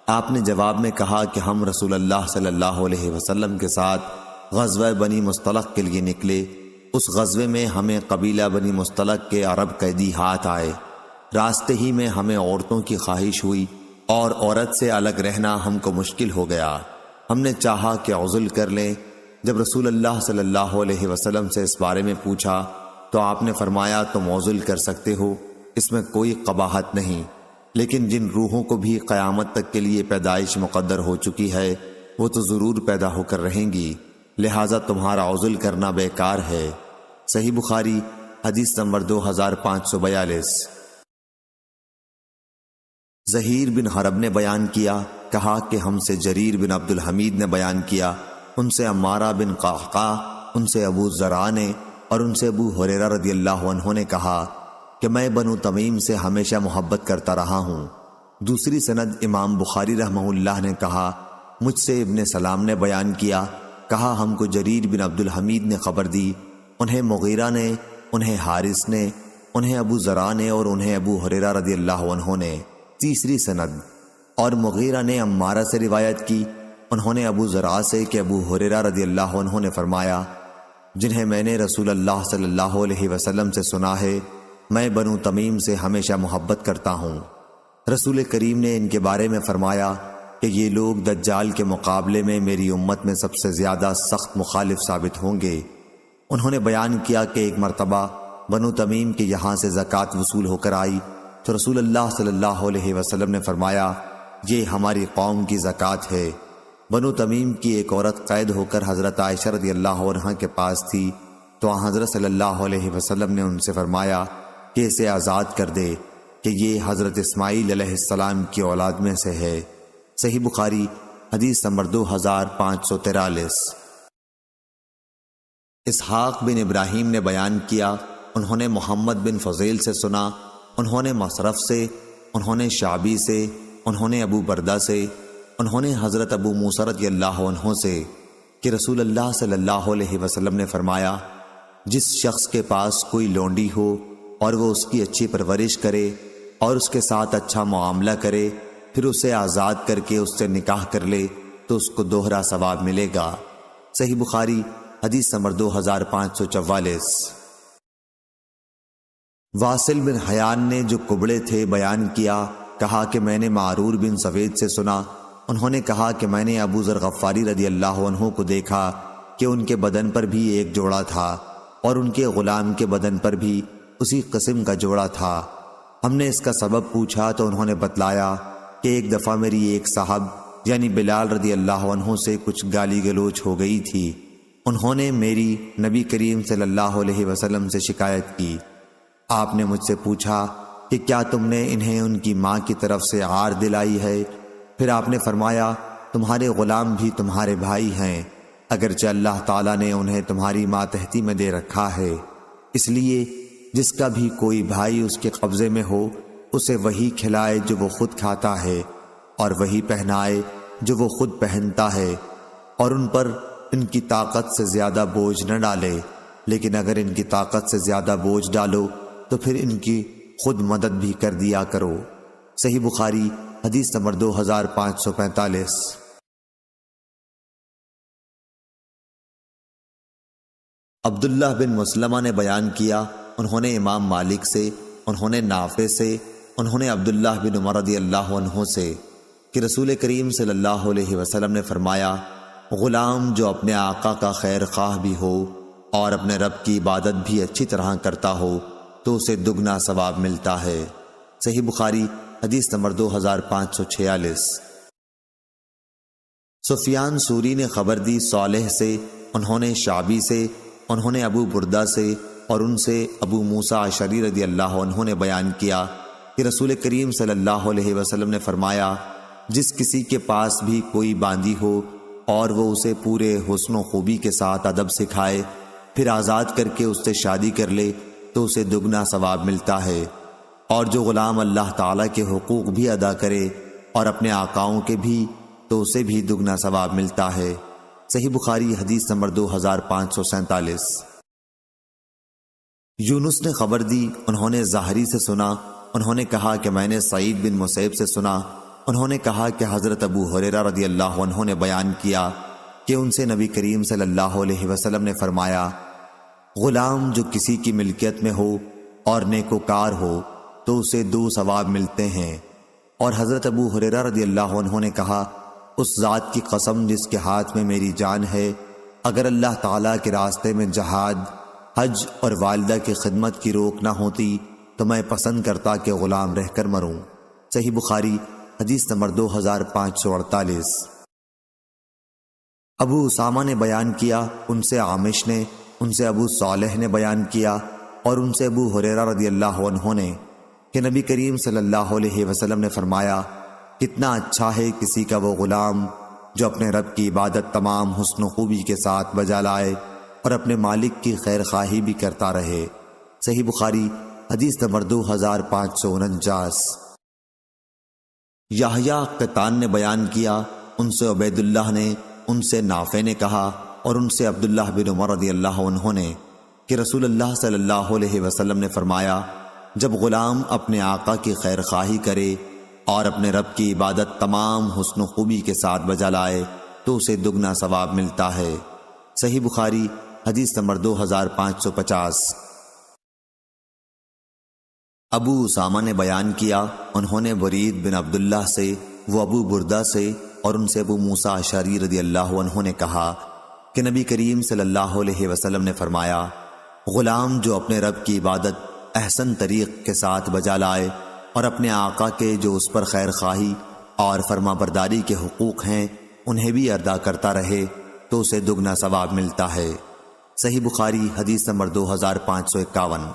آپ نے جواب میں کہا کہ ہم رسول اللہ صلی اللہ علیہ وسلم کے ساتھ غزوہ بنی مصطلق کے لیے نکلے۔ اس غزوے میں ہمیں قبیلہ بنی مصطلق کے عرب قیدی ہاتھ آئے۔ راستے ہی میں ہمیں عورتوں کی خواہش ہوئی اور عورت سے الگ رہنا ہم کو مشکل ہو گیا۔ ہم نے چاہا کہ عزل کر لیں۔ جب رسول اللہ صلی اللہ علیہ وسلم سے اس بارے میں پوچھا تو آپ نے فرمایا، تم عزل کر سکتے ہو، اس میں کوئی قباحت نہیں، لیکن جن روحوں کو بھی قیامت تک کے لیے پیدائش مقدر ہو چکی ہے وہ تو ضرور پیدا ہو کر رہیں گی، لہٰذا تمہارا عزل کرنا بیکار ہے۔ صحیح بخاری حدیث نمبر 2542۔ زہیر بن حرب نے بیان کیا، کہا کہ ہم سے جریر بن عبد الحمید نے بیان کیا، ان سے عمارہ بن قعقاع، ان سے ابو زرع نے اور ان سے ابو ہریرہ رضی اللہ عنہ نے کہا کہ میں بنو تمیم سے ہمیشہ محبت کرتا رہا ہوں۔ دوسری سند امام بخاری رحمہ اللہ نے کہا، مجھ سے ابن سلام نے بیان کیا، کہا ہم کو جریر بن عبد الحمید نے خبر دی، انہیں مغیرہ نے، انہیں حارث نے، انہیں ابو زرع نے اور انہیں ابو ہریرہ رضی اللہ عنہ نے۔ تیسری سند اور مغیرہ نے عمارہ سے روایت کی، انہوں نے ابو زرع سے کہ ابو ہریرہ رضی اللہ عنہ نے فرمایا، جنہیں میں نے رسول اللہ صلی اللہ علیہ وسلم سے سنا ہے، میں بنو تمیم سے ہمیشہ محبت کرتا ہوں۔ رسول کریم نے ان کے بارے میں فرمایا کہ یہ لوگ دجال کے مقابلے میں میری امت میں سب سے زیادہ سخت مخالف ثابت ہوں گے۔ انہوں نے بیان کیا کہ ایک مرتبہ بنو تمیم کے یہاں سے زکوٰۃ وصول ہو کر آئی تو رسول اللہ صلی اللہ علیہ وسلم نے فرمایا، یہ ہماری قوم کی زکوٰۃ ہے۔ بنو تمیم کی ایک عورت قید ہو کر حضرت عائشہ رضی اللہ عنہا کے پاس تھی، تو حضرت صلی اللہ علیہ وسلم نے ان سے فرمایا کہ اسے آزاد کر دے کہ یہ حضرت اسماعیل علیہ السلام کی اولاد میں سے ہے۔ صحیح بخاری حدیث نمبر 2543۔ اسحاق بن ابراہیم نے بیان کیا، انہوں نے محمد بن فضیل سے سنا، انہوں نے مصرف سے، انہوں نے شعبی سے، انہوں نے ابو بردہ سے، انہوں نے حضرت ابو موسیٰ رضی اللہ عنہ سے کہ رسول اللہ صلی اللہ علیہ وسلم نے فرمایا، جس شخص کے پاس کوئی لونڈی ہو اور وہ اس کی اچھی پرورش کرے اور اس کے ساتھ اچھا معاملہ کرے، پھر اسے آزاد کر کے اس سے نکاح کر لے تو اس کو دوہرا ثواب ملے گا۔ صحیح بخاری حدیث نمبر 2544۔ واصل بن حیان نے جو کبڑے تھے بیان کیا، کہا کہ میں نے معرور بن سوید سے سنا، انہوں نے کہا کہ میں نے ابو ذر غفاری رضی اللہ عنہ کو دیکھا کہ ان کے بدن پر بھی ایک جوڑا تھا اور ان کے غلام کے بدن پر بھی اسی قسم کا جوڑا تھا۔ ہم نے اس کا سبب پوچھا تو انہوں نے بتلایا کہ ایک دفعہ میری ایک صاحب یعنی بلال رضی اللہ عنہ سے کچھ گالی گلوچ ہو گئی تھی، انہوں نے میری نبی کریم صلی اللہ علیہ وسلم سے شکایت کی۔ آپ نے مجھ سے پوچھا کہ کیا تم نے انہیں ان کی ماں کی طرف سے عار دلائی ہے؟ پھر آپ نے فرمایا، تمہارے غلام بھی تمہارے بھائی ہیں، اگرچہ اللہ تعالیٰ نے انہیں تمہاری ماتحتی میں دے رکھا ہے، اس لیے جس کا بھی کوئی بھائی اس کے قبضے میں ہو اسے وہی کھلائے جو وہ خود کھاتا ہے اور وہی پہنائے جو وہ خود پہنتا ہے، اور ان پر ان کی طاقت سے زیادہ بوجھ نہ ڈالے، لیکن اگر ان کی طاقت سے زیادہ بوجھ ڈالو تو پھر ان کی خود مدد بھی کر دیا کرو۔ صحیح بخاری حدیث نمبر 2545۔ عبداللہ بن مسلمہ نے بیان کیا، انہوں نے امام مالک سے، انہوں نے نافع سے، انہوں نے عبداللہ بن عمر رضی اللہ عنہ سے کہ رسول کریم صلی اللہ علیہ وسلم نے فرمایا، غلام جو اپنے آقا کا خیر خواہ بھی ہو اور اپنے رب کی عبادت بھی اچھی طرح کرتا ہو تو اسے دگنا ثواب ملتا ہے۔ صحیح بخاری حدیث نمبر 2546۔ سفیان سوری نے خبر دی صالح سے، انہوں نے شعبی سے، انہوں نے ابو بردہ سے اور ان سے ابو موسیٰ اشعری رضی اللہ عنہ نے بیان کیا کہ رسول کریم صلی اللہ علیہ وسلم نے فرمایا، جس کسی کے پاس بھی کوئی باندی ہو اور وہ اسے پورے حسن و خوبی کے ساتھ ادب سکھائے، پھر آزاد کر کے اس سے شادی کر لے تو اسے دگنا ثواب ملتا ہے، اور جو غلام اللہ تعالیٰ کے حقوق بھی ادا کرے اور اپنے آقاؤں کے بھی تو اسے بھی دگنا ثواب ملتا ہے۔ صحیح بخاری حدیث نمبر 2547۔ یونس نے خبر دی، انہوں نے ظاہری سے سنا، انہوں نے کہا کہ میں نے سعید بن مسیب سے سنا، انہوں نے کہا کہ حضرت ابو ہریرہ رضی اللہ عنہ نے بیان کیا کہ ان سے نبی کریم صلی اللہ علیہ وسلم نے فرمایا، غلام جو کسی کی ملکیت میں ہو اور نیکوکار ہو تو اسے 2 ثواب ملتے ہیں۔ اور حضرت ابو ہریرہ رضی اللہ عنہ نے کہا، اس ذات کی قسم جس کے ہاتھ میں میری جان ہے، اگر اللہ تعالیٰ کے راستے میں جہاد، حج اور والدہ کی خدمت کی روک نہ ہوتی تو میں پسند کرتا کہ غلام رہ کر مروں۔ صحیح بخاری حدیث نمبر 2548۔ ابو اسامہ نے بیان کیا، ان سے عامش نے، ان سے ابو صالح نے بیان کیا اور ان سے ابو ہریرہ رضی اللہ عنہ نے کہ نبی کریم صلی اللہ علیہ وسلم نے فرمایا، کتنا اچھا ہے کسی کا وہ غلام جو اپنے رب کی عبادت تمام حسن و خوبی کے ساتھ بجا لائے اور اپنے مالک کی خیر خواہی بھی کرتا رہے۔ صحیح بخاری حدیث نمبر 2549۔ یحییٰ قطان نے بیان کیا، ان سے عبید اللہ نے، ان سے نافع نے کہا اور ان سے عبداللہ بن عمر رضی اللہ عنہ نے کہ رسول اللہ صلی اللہ علیہ وسلم نے فرمایا، جب غلام اپنے آقا کی خیر خواہی کرے اور اپنے رب کی عبادت تمام حسن و خوبی کے ساتھ بجا لائے تو اسے دگنا ثواب ملتا ہے۔ صحیح بخاری حدیث نمبر 2550۔ ابو اسامہ نے بیان کیا، انہوں نے برید بن عبداللہ سے، وہ ابو بردہ سے اور ان سے ابو موسیٰ اشعری رضی اللہ عنہ نے کہا کہ نبی کریم صلی اللہ علیہ وسلم نے فرمایا، غلام جو اپنے رب کی عبادت احسن طریق کے ساتھ بجا لائے اور اپنے آقا کے جو اس پر خیر خواہی اور فرما برداری کے حقوق ہیں انہیں بھی ادا کرتا رہے تو اسے دگنا ثواب ملتا ہے۔ صحیح بخاری حدیث نمبر 2551۔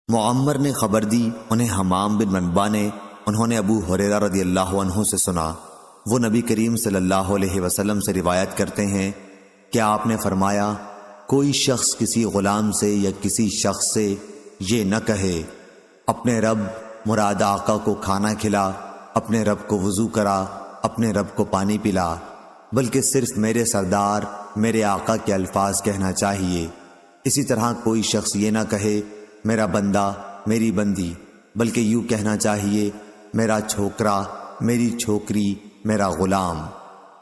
معمر نے خبر دی، انہیں حمام بن منبع نے، انہوں نے ابو ہریرہ رضی اللہ عنہ سے سنا، وہ نبی کریم صلی اللہ علیہ وسلم سے روایت کرتے ہیں کہ آپ نے فرمایا، کوئی شخص کسی غلام سے یا کسی شخص سے یہ نہ کہے، اپنے رب مراد آقا کو کھانا کھلا، اپنے رب کو وضو کرا، اپنے رب کو پانی پلا، بلکہ صرف میرے سردار میرے آقا کے الفاظ کہنا چاہیے۔ اسی طرح کوئی شخص یہ نہ کہے میرا بندہ، میری بندی، بلکہ یوں کہنا چاہیے میرا چھوکرا، میری چھوکری، میرا غلام۔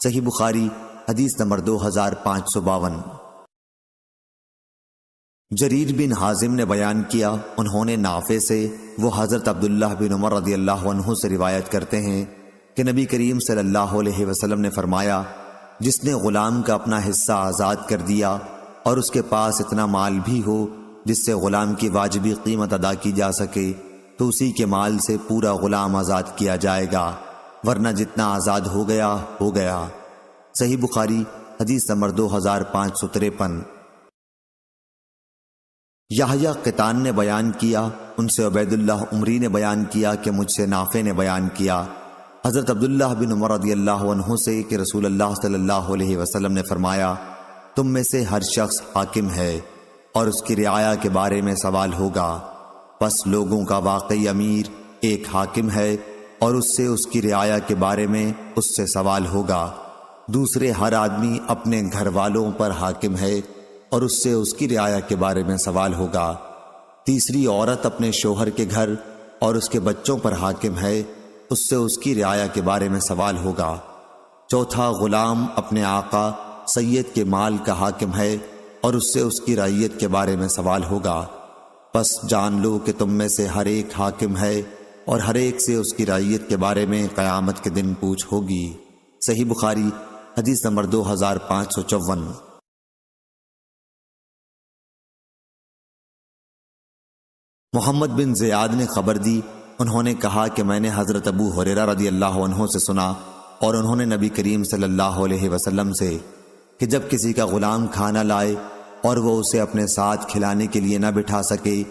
صحیح بخاری حدیث نمبر 2552۔ جریر بن حازم نے بیان کیا، انہوں نے نافع سے، وہ حضرت عبداللہ بن عمر رضی اللہ عنہ سے روایت کرتے ہیں کہ نبی کریم صلی اللہ علیہ وسلم نے فرمایا، جس نے غلام کا اپنا حصہ آزاد کر دیا اور اس کے پاس اتنا مال بھی ہو جس سے غلام کی واجبی قیمت ادا کی جا سکے تو اسی کے مال سے پورا غلام آزاد کیا جائے گا، ورنہ جتنا آزاد ہو گیا ہو گیا۔ صحیح بخاری حدیث نمبر 2553۔ یحییٰ قطان نے بیان کیا، ان سے عبید اللہ عمری نے بیان کیا کہ مجھ سے نافع نے بیان کیا حضرت عبداللہ بن عمر رضی اللہ عنہ سے کہ رسول اللہ صلی اللہ علیہ وسلم نے فرمایا، تم میں سے ہر شخص حاکم ہے اور اس کی رعایا کے بارے میں سوال ہوگا، پس لوگوں کا واقعی امیر ایک حاکم ہے اور اس سے اس کی رعایا کے بارے میں اس سے سوال ہوگا، دوسرے ہر آدمی اپنے گھر والوں پر حاکم ہے اور اس سے اس کی رعایا کے بارے میں سوال ہوگا، تیسری عورت اپنے شوہر کے گھر اور اس کے بچوں پر حاکم ہے، اس سے اس کی رعایا کے بارے میں سوال ہوگا، چوتھا غلام اپنے آقا سید کے مال کا حاکم ہے اور اس سے اس کی رعیت کے بارے میں سوال ہوگا، پس جان لو کہ تم میں سے ہر ایک حاکم ہے اور ہر ایک سے اس کی رعیت کے بارے میں قیامت کے دن پوچھ ہوگی۔ صحیح بخاری حدیث نمبر 2554۔ محمد بن زیاد نے خبر دی، انہوں نے کہا کہ میں نے حضرت ابو ہریرہ رضی اللہ عنہ سے سنا اور انہوں نے نبی کریم صلی اللہ علیہ وسلم سے کہ جب کسی کا غلام کھانا لائے اور وہ اسے اپنے ساتھ کھلانے کے لیے نہ بٹھا سکے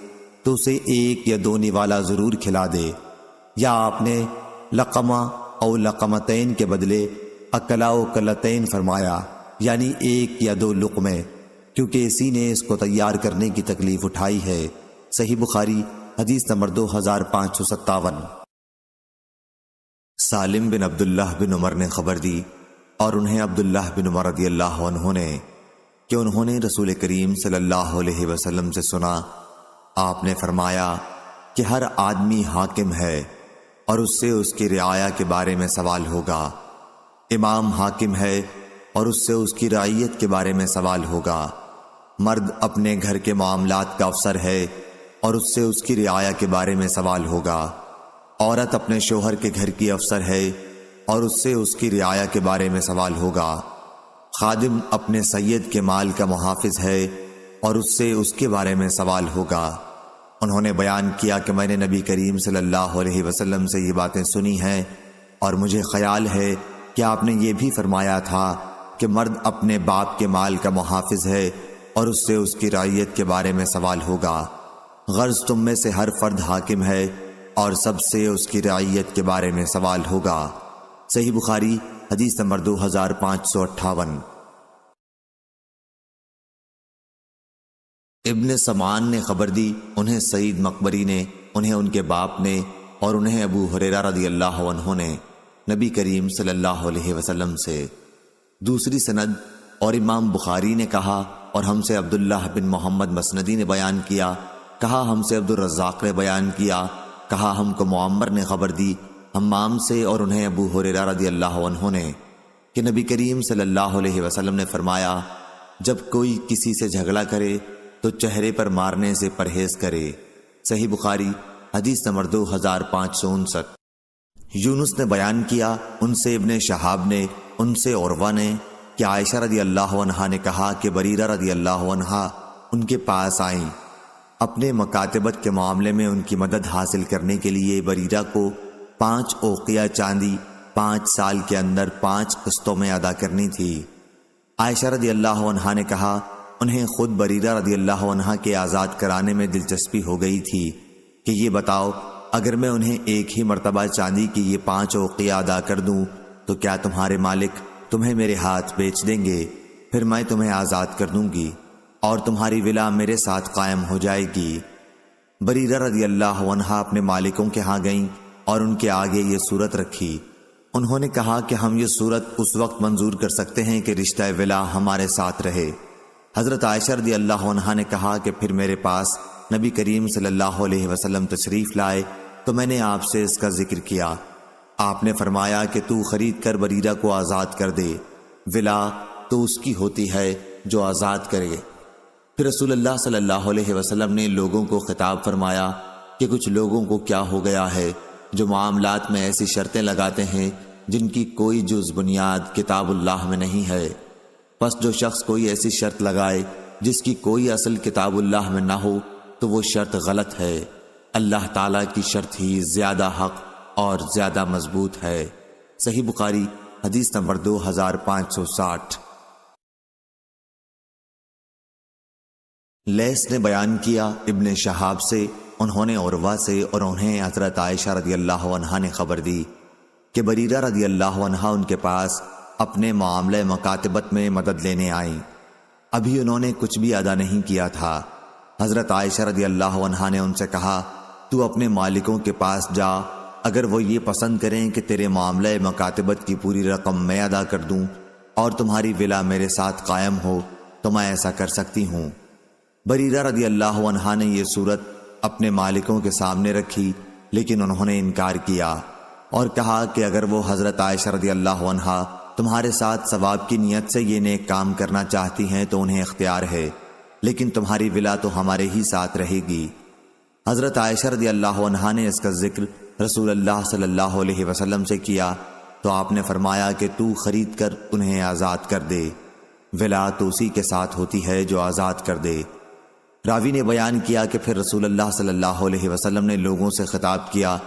تو اسے ایک یا دو نوالا ضرور کھلا دے، یا آپ نے لقمہ او لقمتین کے بدلے اکلا و کلتین فرمایا، یعنی ایک یا دو لقمے، کیونکہ اسی نے اس کو تیار کرنے کی تکلیف اٹھائی ہے۔ صحیح بخاری حدیث نمبر 2557۔ سالم بن عبداللہ بن عمر نے خبر دی اور انہیں عبداللہ بن عمر رضی اللہ عنہ نے کہ انہوں نے رسول کریم صلی اللہ علیہ وسلم سے سنا، آپ نے فرمایا کہ ہر آدمی حاکم ہے اور اس سے اس کی رعایا کے بارے میں سوال ہوگا، امام حاکم ہے اور اس سے اس کی رعیت کے بارے میں سوال ہوگا، مرد اپنے گھر کے معاملات کا افسر ہے اور اس سے اس کی رعایا کے بارے میں سوال ہوگا، عورت اپنے شوہر کے گھر کی افسر ہے اور اس سے اس کی رعایا کے بارے میں سوال ہوگا، خادم اپنے سید کے مال کا محافظ ہے اور اس سے اس کے بارے میں سوال ہوگا۔ انہوں نے بیان کیا کہ میں نے نبی کریم صلی اللہ علیہ وسلم سے یہ باتیں سنی ہیں اور مجھے خیال ہے کیا آپ نے یہ بھی فرمایا تھا کہ مرد اپنے باپ کے مال کا محافظ ہے اور اس سے اس کی رعیت کے بارے میں سوال ہوگا؟ غرض تم میں سے ہر فرد حاکم ہے اور سب سے اس کی رعیت کے بارے میں سوال ہوگا۔ صحیح بخاری حدیث نمبر 2558۔ ابن سمان نے خبر دی، انہیں سعید مقبری نے، انہیں ان کے باپ نے، اور انہیں ابو ہریرہ رضی اللہ عنہ نے نبی کریم صلی اللہ علیہ وسلم سے۔ دوسری سند، اور امام بخاری نے کہا اور ہم سے عبداللہ بن محمد مسندی نے بیان کیا، کہا ہم سے عبد الرزاق نے بیان کیا، کہا ہم کو معمر نے خبر دی حمام سے، اور انہیں ابو ہریرہ رضی اللہ عنہ نے، کہ نبی کریم صلی اللہ علیہ وسلم نے فرمایا، جب کوئی کسی سے جھگڑا کرے تو چہرے پر مارنے سے پرہیز کرے۔ صحیح بخاری حدیث نمبر 2559۔ یونس نے بیان کیا، ان سے ابن شہاب نے، ان سے عروہ نے، کہ عائشہ رضی اللہ عنہا نے کہا کہ بریرہ رضی اللہ عنہا ان کے پاس آئیں۔ اپنے مکاتبت کے معاملے میں ان کی مدد حاصل کرنے کے لیے بریرہ کو 5 اوقیہ چاندی 5 سال کے اندر 5 قسطوں میں ادا کرنی تھی۔ عائشہ رضی اللہ عنہا نے کہا، انہیں خود بریرہ رضی اللہ عنہا کے آزاد کرانے میں دلچسپی ہو گئی تھی کہ یہ بتاؤ، اگر میں انہیں ایک ہی مرتبہ چاندی کی یہ 5 اوقیہ ادا کر دوں تو کیا تمہارے مالک تمہیں میرے ہاتھ بیچ دیں گے؟ پھر میں تمہیں آزاد کر دوں گی اور تمہاری ولا میرے ساتھ قائم ہو جائے گی۔ بریرہ رضی اللہ عنہا اپنے مالکوں کے ہاں گئیں اور ان کے آگے یہ صورت رکھی۔ انہوں نے کہا کہ ہم یہ صورت اس وقت منظور کر سکتے ہیں کہ رشتہ ولا ہمارے ساتھ رہے۔ حضرت عائشہ رضی اللہ عنہا نے کہا کہ پھر میرے پاس نبی کریم صلی اللہ علیہ وسلم تشریف لائے تو میں نے آپ سے اس کا ذکر کیا۔ آپ نے فرمایا کہ تو خرید کر بریرہ کو آزاد کر دے، ولا تو اس کی ہوتی ہے جو آزاد کرے۔ پھر رسول اللہ صلی اللہ علیہ وسلم نے لوگوں کو خطاب فرمایا کہ کچھ لوگوں کو کیا ہو گیا ہے جو معاملات میں ایسی شرطیں لگاتے ہیں جن کی کوئی جز بنیاد کتاب اللہ میں نہیں ہے۔ پس جو شخص کوئی ایسی شرط لگائے جس کی کوئی اصل کتاب اللہ میں نہ ہو تو وہ شرط غلط ہے۔ اللہ تعالیٰ کی شرط ہی زیادہ حق اور زیادہ مضبوط ہے۔ صحیح بخاری حدیث نمبر 2560۔ لیث نے بیان کیا ابن شہاب سے، انہوں نے عروہ سے، اور انہیں حضرت عائشہ رضی اللہ عنہا نے خبر دی کہ بریرہ رضی اللہ عنہا ان کے پاس اپنے معاملے مکاتبت میں مدد لینے آئیں۔ ابھی انہوں نے کچھ بھی ادا نہیں کیا تھا۔ حضرت عائشہ رضی اللہ عنہا نے ان سے کہا، تو اپنے مالکوں کے پاس جا، اگر وہ یہ پسند کریں کہ تیرے معاملے مکاتبت کی پوری رقم میں ادا کر دوں اور تمہاری ولا میرے ساتھ قائم ہو تو میں ایسا کر سکتی ہوں۔ بریرہ رضی اللہ عنہا نے یہ صورت اپنے مالکوں کے سامنے رکھی، لیکن انہوں نے انکار کیا اور کہا کہ اگر وہ حضرت عائشہ رضی اللہ عنہا تمہارے ساتھ ثواب کی نیت سے یہ نیک کام کرنا چاہتی ہیں تو انہیں اختیار ہے، لیکن تمہاری ولا تو ہمارے ہی ساتھ رہے گی۔ حضرت عائشہ رضی اللہ عنہا نے اس کا ذکر رسول اللہ صلی اللہ علیہ وسلم سے کیا تو آپ نے فرمایا کہ تو خرید کر انہیں آزاد کر دے، ولا تو اسی کے ساتھ ہوتی ہے جو آزاد کر دے۔ راوی نے بیان کیا کہ پھر رسول اللہ صلی اللہ علیہ وسلم نے لوگوں سے خطاب کیا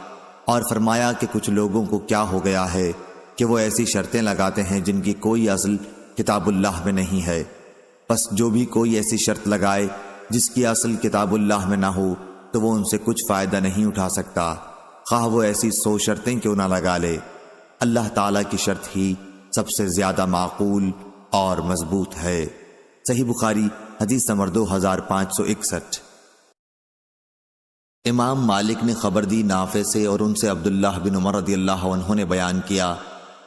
اور فرمایا کہ کچھ لوگوں کو کیا ہو گیا ہے کہ وہ ایسی شرطیں لگاتے ہیں جن کی کوئی اصل کتاب اللہ میں نہیں ہے۔ پس جو بھی کوئی ایسی شرط لگائے جس کی اصل کتاب اللہ میں نہ ہو تو وہ ان سے کچھ فائدہ نہیں اٹھا سکتا، خواہ وہ ایسی 100 شرطیں کیوں نہ لگا لے۔ اللہ تعالیٰ کی شرط ہی سب سے زیادہ معقول اور مضبوط ہے۔ صحیح بخاری حدیث نمبر 2561۔ امام مالک نے خبر دی نافع سے، اور ان سے عبداللہ بن عمر رضی اللہ عنہ نے بیان کیا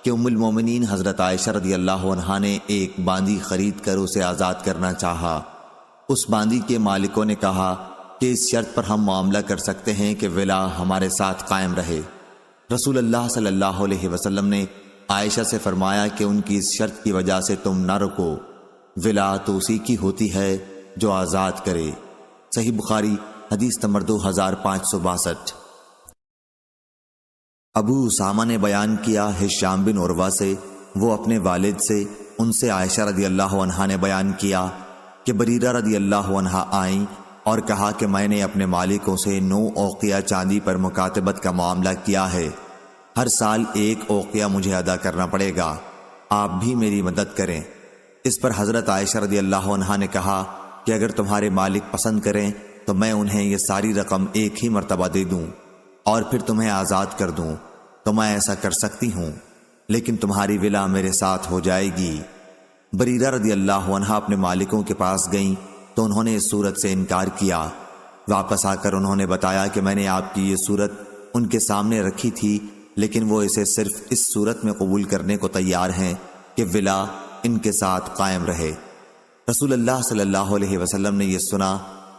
کہ ام المومنین حضرت عائشہ رضی اللہ عنہا نے ایک باندی خرید کر اسے آزاد کرنا چاہا۔ اس باندی کے مالکوں نے کہا کہ اس شرط پر ہم معاملہ کر سکتے ہیں کہ ولا ہمارے ساتھ قائم رہے۔ رسول اللہ صلی اللہ علیہ وسلم نے عائشہ سے فرمایا کہ ان کی اس شرط کی وجہ سے تم نہ رکو، ولا تو اسی کی ہوتی ہے جو آزاد کرے۔ صحیح بخاری حدیث نمبر 2562۔ ابو اسامہ نے بیان کیا ہشام بن عروہ سے، وہ اپنے والد سے، ان سے عائشہ رضی اللہ عنہا نے بیان کیا کہ بریرہ رضی اللہ عنہا آئیں اور کہا کہ میں نے اپنے مالکوں سے 9 اوقیہ چاندی پر مکاتبت کا معاملہ کیا ہے۔ ہر سال ایک اوقیہ مجھے ادا کرنا پڑے گا، آپ بھی میری مدد کریں۔ اس پر حضرت عائشہ رضی اللہ عنہا نے کہا کہ اگر تمہارے مالک پسند کریں تو میں انہیں یہ ساری رقم ایک ہی مرتبہ دے دوں اور پھر تمہیں آزاد کر دوں تو میں ایسا کر سکتی ہوں، لیکن تمہاری ولا میرے ساتھ ہو جائے گی۔ بریرہ رضی اللہ عنہا اپنے مالکوں کے پاس گئیں تو انہوں نے اس صورت سے انکار کیا۔ واپس آ کر انہوں نے بتایا کہ میں نے آپ کی یہ صورت ان کے سامنے رکھی تھی، لیکن وہ اسے صرف اس صورت میں قبول کرنے کو تیار ہیں کہ ولا ان کے ساتھ قائم رہے۔ رسول اللہ صلی اللہ علیہ وسلم نے یہ سنا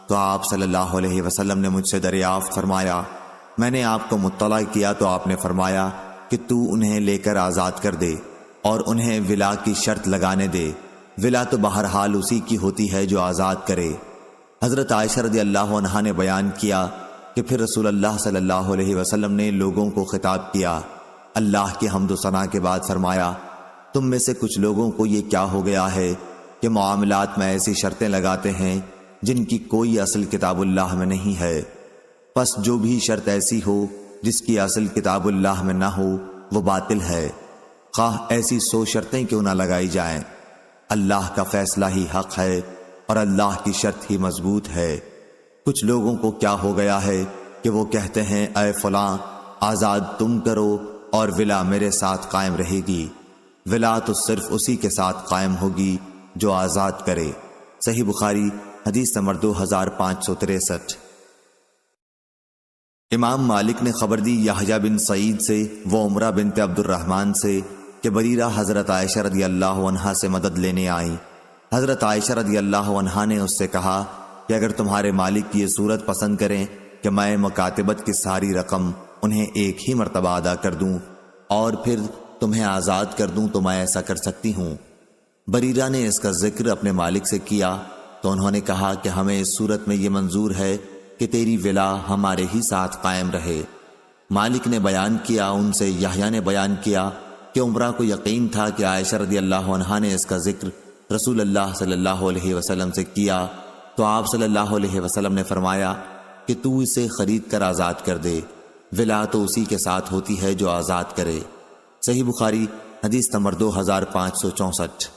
تو آپ صلی اللہ علیہ وسلم نے مجھ سے دریافت فرمایا۔ میں نے آپ کو مطلع کیا تو آپ نے فرمایا کہ تو انہیں لے کر آزاد کر دے اور انہیں ولا کی شرط لگانے دے، ولا تو بہرحال اسی کی ہوتی ہے جو آزاد کرے۔ حضرت عائشہ رضی اللہ عنہا نے بیان کیا کہ پھر رسول اللہ صلی اللہ علیہ وسلم نے لوگوں کو خطاب کیا، اللہ کی حمد و ثنا کے بعد فرمایا، تم میں سے کچھ لوگوں کو یہ کیا ہو گیا ہے کہ معاملات میں ایسی شرطیں لگاتے ہیں جن کی کوئی اصل کتاب اللہ میں نہیں ہے، پس جو بھی شرط ایسی ہو جس کی اصل کتاب اللہ میں نہ ہو وہ باطل ہے، خواہ ایسی 100 شرطیں کیوں نہ لگائی جائیں۔ اللہ کا فیصلہ ہی حق ہے اور اللہ کی شرط ہی مضبوط ہے۔ کچھ لوگوں کو کیا ہو گیا ہے کہ وہ کہتے ہیں اے فلاں آزاد تم کرو اور ولا میرے ساتھ قائم رہے گی، ولا تو صرف اسی کے ساتھ قائم ہوگی جو آزاد کرے۔ صحیح بخاری حدیث نمبر 2563۔ امام مالک نے خبر دی یحییٰ بن سعید سے وہ عمرہ بنت عبد الرحمن سے کہ بریرہ حضرت عائشہ رضی اللہ عنہا سے مدد لینے آئیں۔ حضرت عائشہ رضی اللہ عنہا نے اس سے کہا کہ اگر تمہارے مالک یہ صورت پسند کریں کہ میں مکاتبت کی ساری رقم انہیں ایک ہی مرتبہ ادا کر دوں اور پھر تمہیں آزاد کر دوں تو میں ایسا کر سکتی ہوں۔ بریرہ نے اس کا ذکر اپنے مالک سے کیا تو انہوں نے کہا کہ ہمیں اس صورت میں یہ منظور ہے کہ تیری ولا ہمارے ہی ساتھ قائم رہے۔ مالک نے بیان کیا، ان سے یحییٰ نے بیان کیا کہ عمرہ کو یقین تھا کہ عائشہ رضی اللہ عنہا نے اس کا ذکر رسول اللہ صلی اللہ علیہ وسلم سے کیا تو آپ صلی اللہ علیہ وسلم نے فرمایا کہ تو اسے خرید کر آزاد کر دے، ولا تو اسی کے ساتھ ہوتی ہے جو آزاد کرے۔ صحیح بخاری حدیث نمبر 2564۔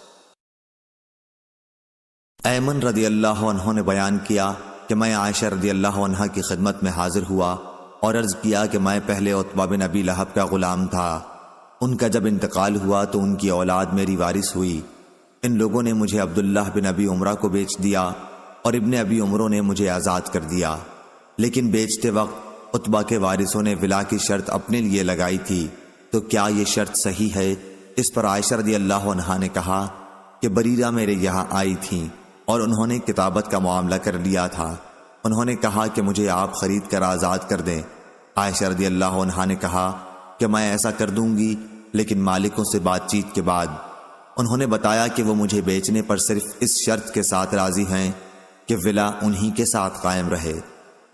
ایمن رضی اللہ عنہ نے بیان کیا کہ میں عائشہ رضی اللہ عنہا کی خدمت میں حاضر ہوا اور عرض کیا کہ میں پہلے عتبہ بن ابی لہب کا غلام تھا، ان کا جب انتقال ہوا تو ان کی اولاد میری وارث ہوئی۔ ان لوگوں نے مجھے عبداللہ بن ابی عمرہ کو بیچ دیا اور ابن ابی عمروں نے مجھے آزاد کر دیا، لیکن بیچتے وقت عتبہ کے وارثوں نے ولا کی شرط اپنے لیے لگائی تھی، تو کیا یہ شرط صحیح ہے؟ اس پر عائشہ رضی اللہ عنہا نے کہا کہ بریرہ میرے یہاں آئی تھیں اور انہوں نے کتابت کا معاملہ کر لیا تھا، انہوں نے کہا کہ مجھے آپ خرید کر آزاد کر دیں۔ عائشہ رضی اللہ عنہا نے کہا کہ میں ایسا کر دوں گی، لیکن مالکوں سے بات چیت کے بعد انہوں نے بتایا کہ وہ مجھے بیچنے پر صرف اس شرط کے ساتھ راضی ہیں کہ ولا انہی کے ساتھ قائم رہے۔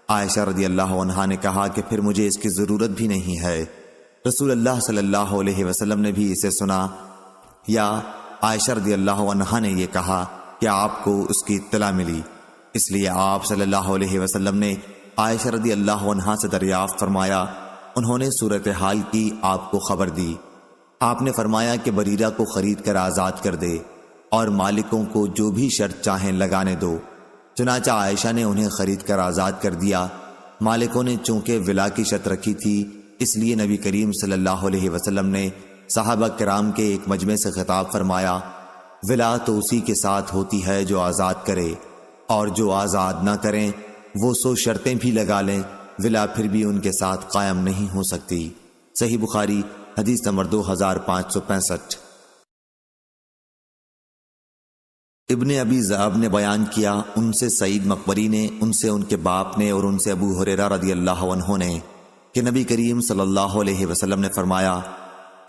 عائشہ رضی اللہ عنہا نے کہا کہ پھر مجھے اس کی ضرورت بھی نہیں ہے۔ رسول اللہ صلی اللہ علیہ وسلم نے بھی اسے سنا، یا عائشہ رضی اللہ عنہا نے یہ کہا کہ آپ کو اس کی اطلاع ملی، اس لیے آپ صلی اللہ علیہ وسلم نے عائشہ رضی اللہ عنہا سے دریافت فرمایا، انہوں نے صورتحال کی آپ کو خبر دی۔ آپ نے فرمایا کہ بریرہ کو خرید کر آزاد کر دے اور مالکوں کو جو بھی شرط چاہیں لگانے دو۔ چنانچہ عائشہ نے انہیں خرید کر آزاد کر دیا۔ مالکوں نے چونکہ ولا کی شرط رکھی تھی، اس لیے نبی کریم صلی اللہ علیہ وسلم نے صحابہ کرام کے ایک مجمع سے خطاب فرمایا، ولا تو اسی کے ساتھ ہوتی ہے جو آزاد کرے، اور جو آزاد نہ کریں وہ 100 شرطیں بھی لگا لیں، ولا پھر بھی ان کے ساتھ قائم نہیں ہو سکتی۔ صحیح بخاری حدیث نمبر 2565۔ ابن ابی ذئب نے بیان کیا، ان سے سعید مقبری نے، ان سے ان کے باپ نے، اور ان سے ابو ہریرہ رضی اللہ عنہ نے کہ نبی کریم صلی اللہ علیہ وسلم نے فرمایا،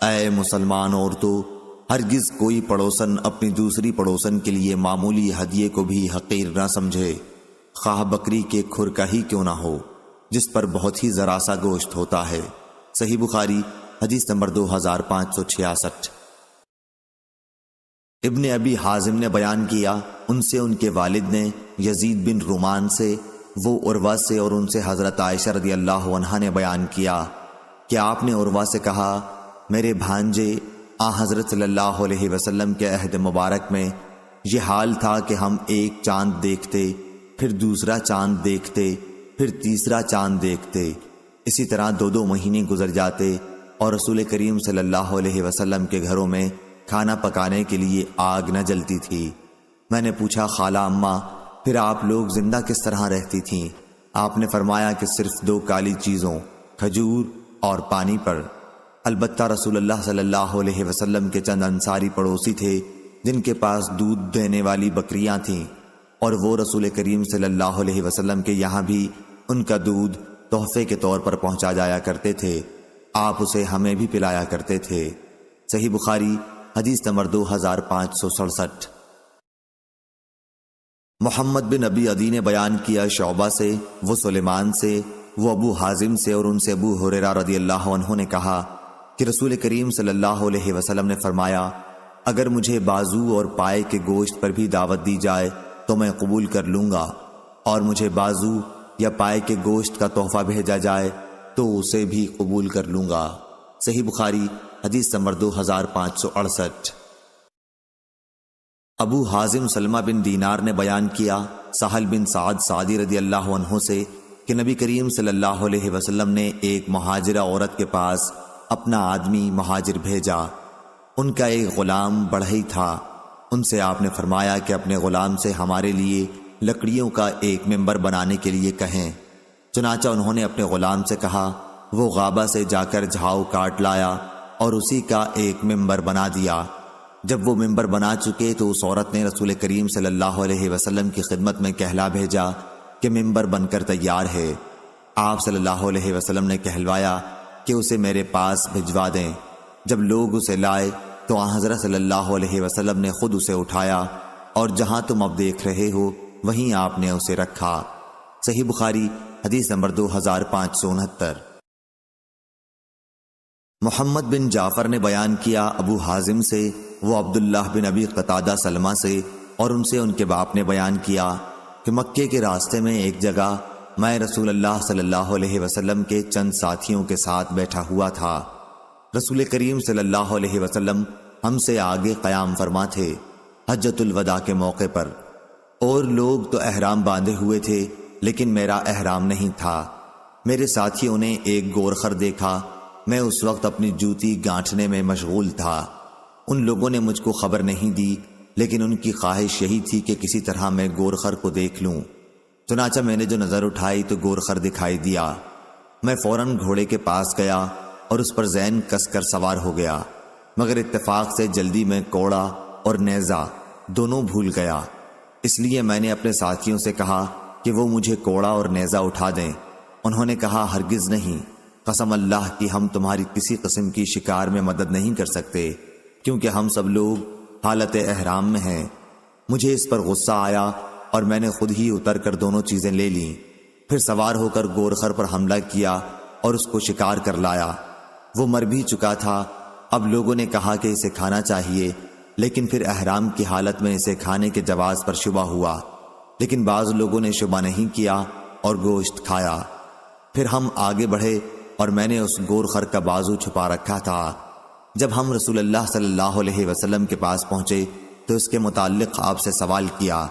اے مسلمان عورتوں، ہرگز کوئی پڑوسن اپنی دوسری پڑوسن کے لیے معمولی ہدیے کو بھی حقیر نہ سمجھے، خواہ بکری کے کھر کا ہی کیوں نہ ہو، جس پر بہت ہی ذرا سا گوشت ہوتا ہے۔ صحیح بخاری حدیث نمبر 2566۔ ابن ابی حازم نے بیان کیا، ان سے ان کے والد نے یزید بن رومان سے، وہ عروہ سے، اور ان سے حضرت عائشہ رضی اللہ عنہا نے بیان کیا کہ آپ نے عروہ سے کہا، میرے بھانجے، حضرت صلی اللہ علیہ وسلم کے عہد مبارک میں یہ حال تھا کہ ہم ایک چاند دیکھتے، پھر دوسرا چاند دیکھتے، پھر تیسرا چاند دیکھتے، اسی طرح 2 مہینے گزر جاتے اور رسول کریم صلی اللہ علیہ وسلم کے گھروں میں کھانا پکانے کے لیے آگ نہ جلتی تھی۔ میں نے پوچھا، خالہ اماں، پھر آپ لوگ زندہ کس طرح رہتی تھیں؟ آپ نے فرمایا کہ صرف 2 کالی چیزوں، کھجور اور پانی پر۔ البتہ رسول اللہ صلی اللہ علیہ وسلم کے چند انصاری پڑوسی تھے جن کے پاس دودھ دینے والی بکریاں تھیں، اور وہ رسول کریم صلی اللہ علیہ وسلم کے یہاں بھی ان کا دودھ تحفے کے طور پر پہنچا جایا کرتے تھے۔ آپ اسے ہمیں بھی پلایا کرتے تھے۔ صحیح بخاری حدیث نمبر 2567۔ محمد بن ابی عدی نے بیان کیا شعبہ سے، وہ سلیمان سے، وہ ابو حازم سے، اور ان سے ابو ہریرہ رضی اللہ عنہ نے کہا کہ رسول کریم صلی اللہ علیہ وسلم نے فرمایا، اگر مجھے بازو اور پائے کے گوشت پر بھی دعوت دی جائے تو میں قبول کر لوں گا، اور مجھے بازو یا پائے کے گوشت کا تحفہ بھیجا جائے تو اسے بھی قبول کر لوں گا۔ صحیح بخاری حدیث نمبر 2568۔ ابو حازم سلمہ بن دینار نے بیان کیا سہل بن سعد سعدی رضی اللہ عنہ سے کہ نبی کریم صلی اللہ علیہ وسلم نے ایک مہاجرہ عورت کے پاس اپنا آدمی مہاجر بھیجا۔ ان کا ایک غلام بڑھئی تھا۔ ان سے آپ نے فرمایا کہ اپنے غلام سے ہمارے لیے لکڑیوں کا ایک ممبر بنانے کے لیے کہیں۔ چنانچہ انہوں نے اپنے غلام سے کہا، وہ غابہ سے جا کر جھاؤ کاٹ لایا اور اسی کا ایک ممبر بنا دیا۔ جب وہ ممبر بنا چکے تو اس عورت نے رسول کریم صلی اللہ علیہ وسلم کی خدمت میں کہلا بھیجا کہ ممبر بن کر تیار ہے۔ آپ صلی اللہ علیہ وسلم نے کہلوایا کہ اسے میرے پاس بھجوا دیں۔ جب لوگ اسے لائے تو حضرت صلی اللہ علیہ وسلم نے خود اسے اٹھایا، اور جہاں تم اب دیکھ رہے ہو وہیں آپ نے اسے رکھا۔ صحیح بخاری حدیث نمبر 2569۔ محمد بن جعفر نے بیان کیا ابو حازم سے، وہ عبداللہ بن ابی قتادہ سلمہ سے، اور ان سے ان کے باپ نے بیان کیا کہ مکے کے راستے میں ایک جگہ میں رسول اللہ صلی اللہ علیہ وسلم کے چند ساتھیوں کے ساتھ بیٹھا ہوا تھا۔ رسول کریم صلی اللہ علیہ وسلم ہم سے آگے قیام فرما تھے حجۃ الوداع کے موقع پر، اور لوگ تو احرام باندھے ہوئے تھے لیکن میرا احرام نہیں تھا۔ میرے ساتھیوں نے ایک گورخر دیکھا، میں اس وقت اپنی جوتی گانٹھنے میں مشغول تھا۔ ان لوگوں نے مجھ کو خبر نہیں دی، لیکن ان کی خواہش یہی تھی کہ کسی طرح میں گورخر کو دیکھ لوں۔ چنانچہ میں نے جو نظر اٹھائی تو گورخر دکھائی دیا۔ میں فوراً گھوڑے کے پاس گیا اور اس پر زین کس کر سوار ہو گیا، مگر اتفاق سے جلدی میں کوڑا اور نیزہ دونوں بھول گیا۔ اس لیے میں نے اپنے ساتھیوں سے کہا کہ وہ مجھے کوڑا اور نیزہ اٹھا دیں۔ انہوں نے کہا، ہرگز نہیں، قسم اللہ کی ہم تمہاری کسی قسم کی شکار میں مدد نہیں کر سکتے، کیونکہ ہم سب لوگ حالت احرام میں ہیں۔ مجھے اس پر غصہ آیا اور میں نے خود ہی اتر کر دونوں چیزیں لے لیں، پھر سوار ہو کر گورخر پر حملہ کیا اور اس کو شکار کر لایا۔ وہ مر بھی چکا تھا۔ اب لوگوں نے کہا کہ اسے کھانا چاہیے، لیکن پھر احرام کی حالت میں اسے کھانے کے جواز پر شبہ ہوا، لیکن بعض لوگوں نے شبہ نہیں کیا اور گوشت کھایا۔ پھر ہم آگے بڑھے اور میں نے اس گورخر کا بازو چھپا رکھا تھا۔ جب ہم رسول اللہ صلی اللہ علیہ وسلم کے پاس پہنچے تو اس کے متعلق آپ سے سوال کیا۔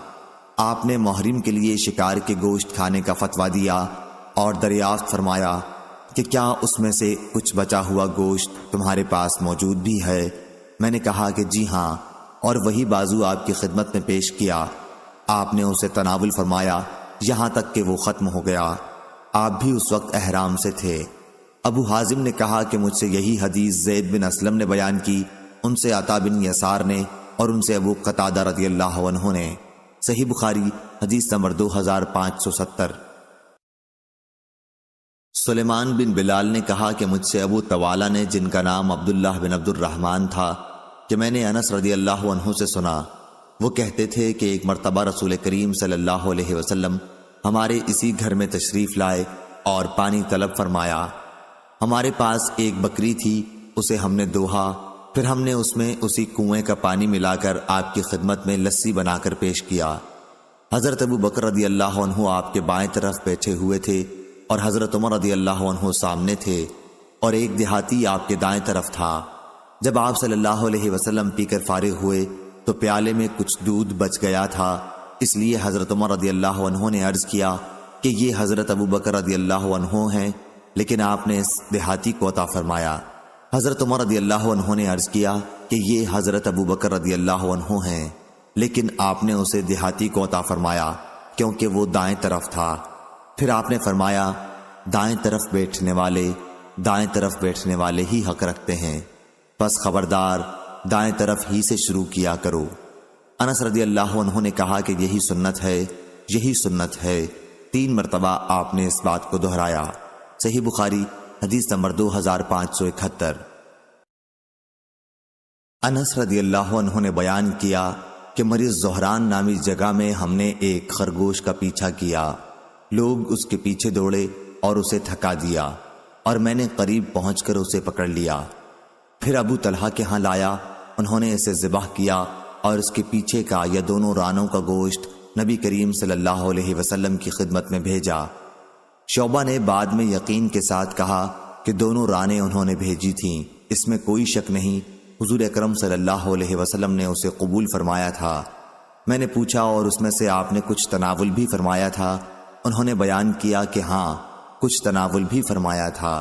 آپ نے محرم کے لیے شکار کے گوشت کھانے کا فتویٰ دیا اور دریافت فرمایا کہ کیا اس میں سے کچھ بچا ہوا گوشت تمہارے پاس موجود بھی ہے؟ میں نے کہا کہ جی ہاں، اور وہی بازو آپ کی خدمت میں پیش کیا۔ آپ نے اسے تناول فرمایا یہاں تک کہ وہ ختم ہو گیا۔ آپ بھی اس وقت احرام سے تھے۔ ابو حازم نے کہا کہ مجھ سے یہی حدیث زید بن اسلم نے بیان کی، ان سے عطا بن یسار نے، اور ان سے ابو قتادہ رضی اللہ عنہ نے۔ صحیح بخاری حدیث نمبر 2570۔ سلیمان بن بلال نے کہا کہ مجھ سے ابو طوالہ نے، جن کا نام عبداللہ بن عبد الرحمن تھا، کہ میں نے انس رضی اللہ عنہ سے سنا، وہ کہتے تھے کہ ایک مرتبہ رسول کریم صلی اللہ علیہ وسلم ہمارے اسی گھر میں تشریف لائے اور پانی طلب فرمایا۔ ہمارے پاس ایک بکری تھی، اسے ہم نے دوہا، پھر ہم نے اس میں اسی کنویں کا پانی ملا کر آپ کی خدمت میں لسی بنا کر پیش کیا۔ حضرت ابو بکر رضی اللہ عنہ آپ کے بائیں طرف بیٹھے ہوئے تھے اور حضرت عمر رضی اللہ عنہ سامنے تھے۔ اور ایک دیہاتی آپ کے دائیں طرف تھا۔ جب آپ صلی اللہ علیہ وسلم پی کر فارغ ہوئے تو پیالے میں کچھ دودھ بچ گیا تھا، اس لیے حضرت عمر رضی اللہ عنہ نے عرض کیا کہ یہ حضرت ابو بکر رضی اللہ عنہ ہیں، لیکن آپ نے اس دیہاتی کو عطا فرمایا۔ حضرت عمر رضی اللہ عنہ نے عرض کیا کہ یہ حضرت ابو بکر رضی اللہ عنہ ہیں، لیکن آپ نے اسے دیہاتی کو عطا فرمایا کیونکہ وہ دائیں طرف تھا۔ پھر آپ نے فرمایا دائیں طرف بیٹھنے والے ہی حق رکھتے ہیں، بس خبردار دائیں طرف ہی سے شروع کیا کرو۔ انس رضی اللہ عنہ نے کہا کہ یہی سنت ہے 3 مرتبہ آپ نے اس بات کو دہرایا۔ صحیح بخاری حدیث نمبر 2571۔ انس رضی اللہ عنہ نے بیان کیا کہ مریض زہران نامی جگہ میں ہم نے ایک خرگوش کا پیچھا کیا، لوگ اس کے پیچھے دوڑے اور اسے تھکا دیا، اور میں نے قریب پہنچ کر اسے پکڑ لیا، پھر ابو طلحہ کے ہاں لایا، انہوں نے اسے ذبح کیا اور اس کے پیچھے کا یا دونوں رانوں کا گوشت نبی کریم صلی اللہ علیہ وسلم کی خدمت میں بھیجا۔ شعبہ نے بعد میں یقین کے ساتھ کہا کہ دونوں رانیں انہوں نے بھیجی تھیں، اس میں کوئی شک نہیں، حضور اکرم صلی اللہ علیہ وسلم نے اسے قبول فرمایا تھا۔ میں نے پوچھا اور اس میں سے آپ نے کچھ تناول بھی فرمایا تھا؟ انہوں نے بیان کیا کہ ہاں کچھ تناول بھی فرمایا تھا۔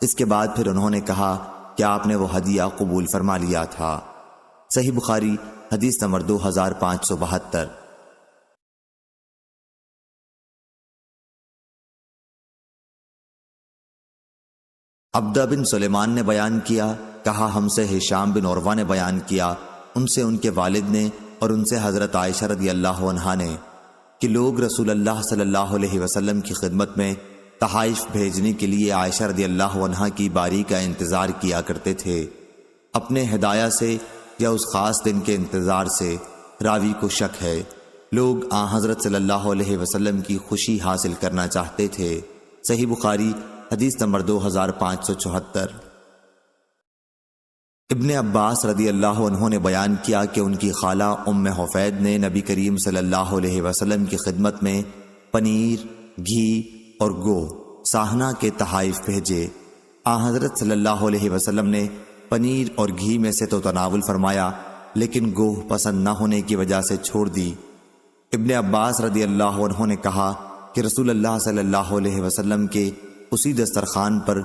اس کے بعد پھر انہوں نے کہا کہ آپ نے وہ ہدیہ قبول فرما لیا تھا۔ صحیح بخاری حدیث نمبر 2572۔ عبدہ بن سلیمان نے بیان کیا، کہا ہم سے ہشام بن عروہ نے بیان کیا، ان سے ان کے والد نے اور ان سے حضرت عائشہ رضی اللہ عنہا نے، کہ لوگ رسول اللہ صلی اللہ علیہ وسلم کی خدمت میں تحائف بھیجنے کے لیے عائشہ رضی اللہ عنہا کی باری کا انتظار کیا کرتے تھے، اپنے ہدایہ سے یا اس خاص دن کے انتظار سے۔ راوی کو شک ہے، لوگ آن حضرت صلی اللہ علیہ وسلم کی خوشی حاصل کرنا چاہتے تھے۔ صحیح بخاری حدیث نمبر 2574۔ ابن عباس رضی اللہ عنہ نے بیان کیا کہ ان کی خالہ ام حفید نے نبی کریم صلی اللہ علیہ وسلم کی خدمت میں پنیر، گھی اور ساہنا کے تحائف بھیجے۔ آن حضرت صلی اللہ علیہ وسلم نے پنیر اور گھی میں سے تو تناول فرمایا، لیکن گوہ پسند نہ ہونے کی وجہ سے چھوڑ دی۔ ابن عباس رضی اللہ عنہ نے کہا کہ رسول اللہ صلی اللہ علیہ وسلم کے اسی دسترخوان پر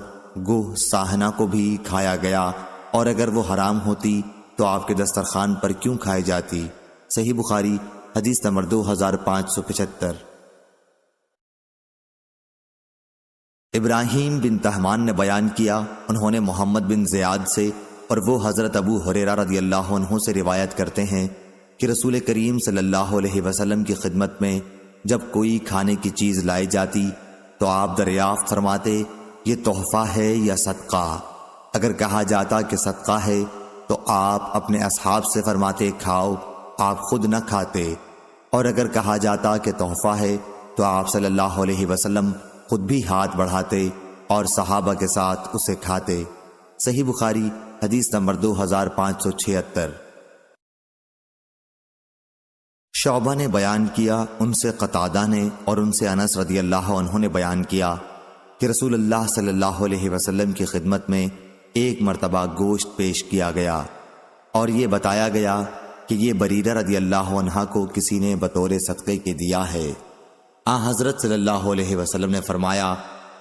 ساہنا کو بھی کھایا گیا، اور اگر وہ حرام ہوتی تو آپ کے دسترخوان پر کیوں کھائی جاتی؟ صحیح بخاری حدیث نمبر 2575۔ ابراہیم بن تہمان نے بیان کیا، انہوں نے محمد بن زیاد سے اور وہ حضرت ابو ہریرہ رضی اللہ عنہ سے روایت کرتے ہیں کہ رسول کریم صلی اللہ علیہ وسلم کی خدمت میں جب کوئی کھانے کی چیز لائی جاتی تو آپ دریافت فرماتے یہ تحفہ ہے یا صدقہ؟ اگر کہا جاتا کہ صدقہ ہے تو آپ اپنے اصحاب سے فرماتے کھاؤ، آپ خود نہ کھاتے، اور اگر کہا جاتا کہ تحفہ ہے تو آپ صلی اللہ علیہ وسلم خود بھی ہاتھ بڑھاتے اور صحابہ کے ساتھ اسے کھاتے۔ صحیح بخاری حدیث نمبر 2576۔ شعبہ نے بیان کیا، ان سے قتادہ نے اور ان سے انس رضی اللہ عنہ نے بیان کیا کہ رسول اللہ صلی اللہ علیہ وسلم کی خدمت میں ایک مرتبہ گوشت پیش کیا گیا اور یہ بتایا گیا کہ یہ بریرہ رضی اللہ عنہا کو کسی نے بطور صدقے کے دیا ہے۔ حضرت صلی اللہ علیہ وسلم نے فرمایا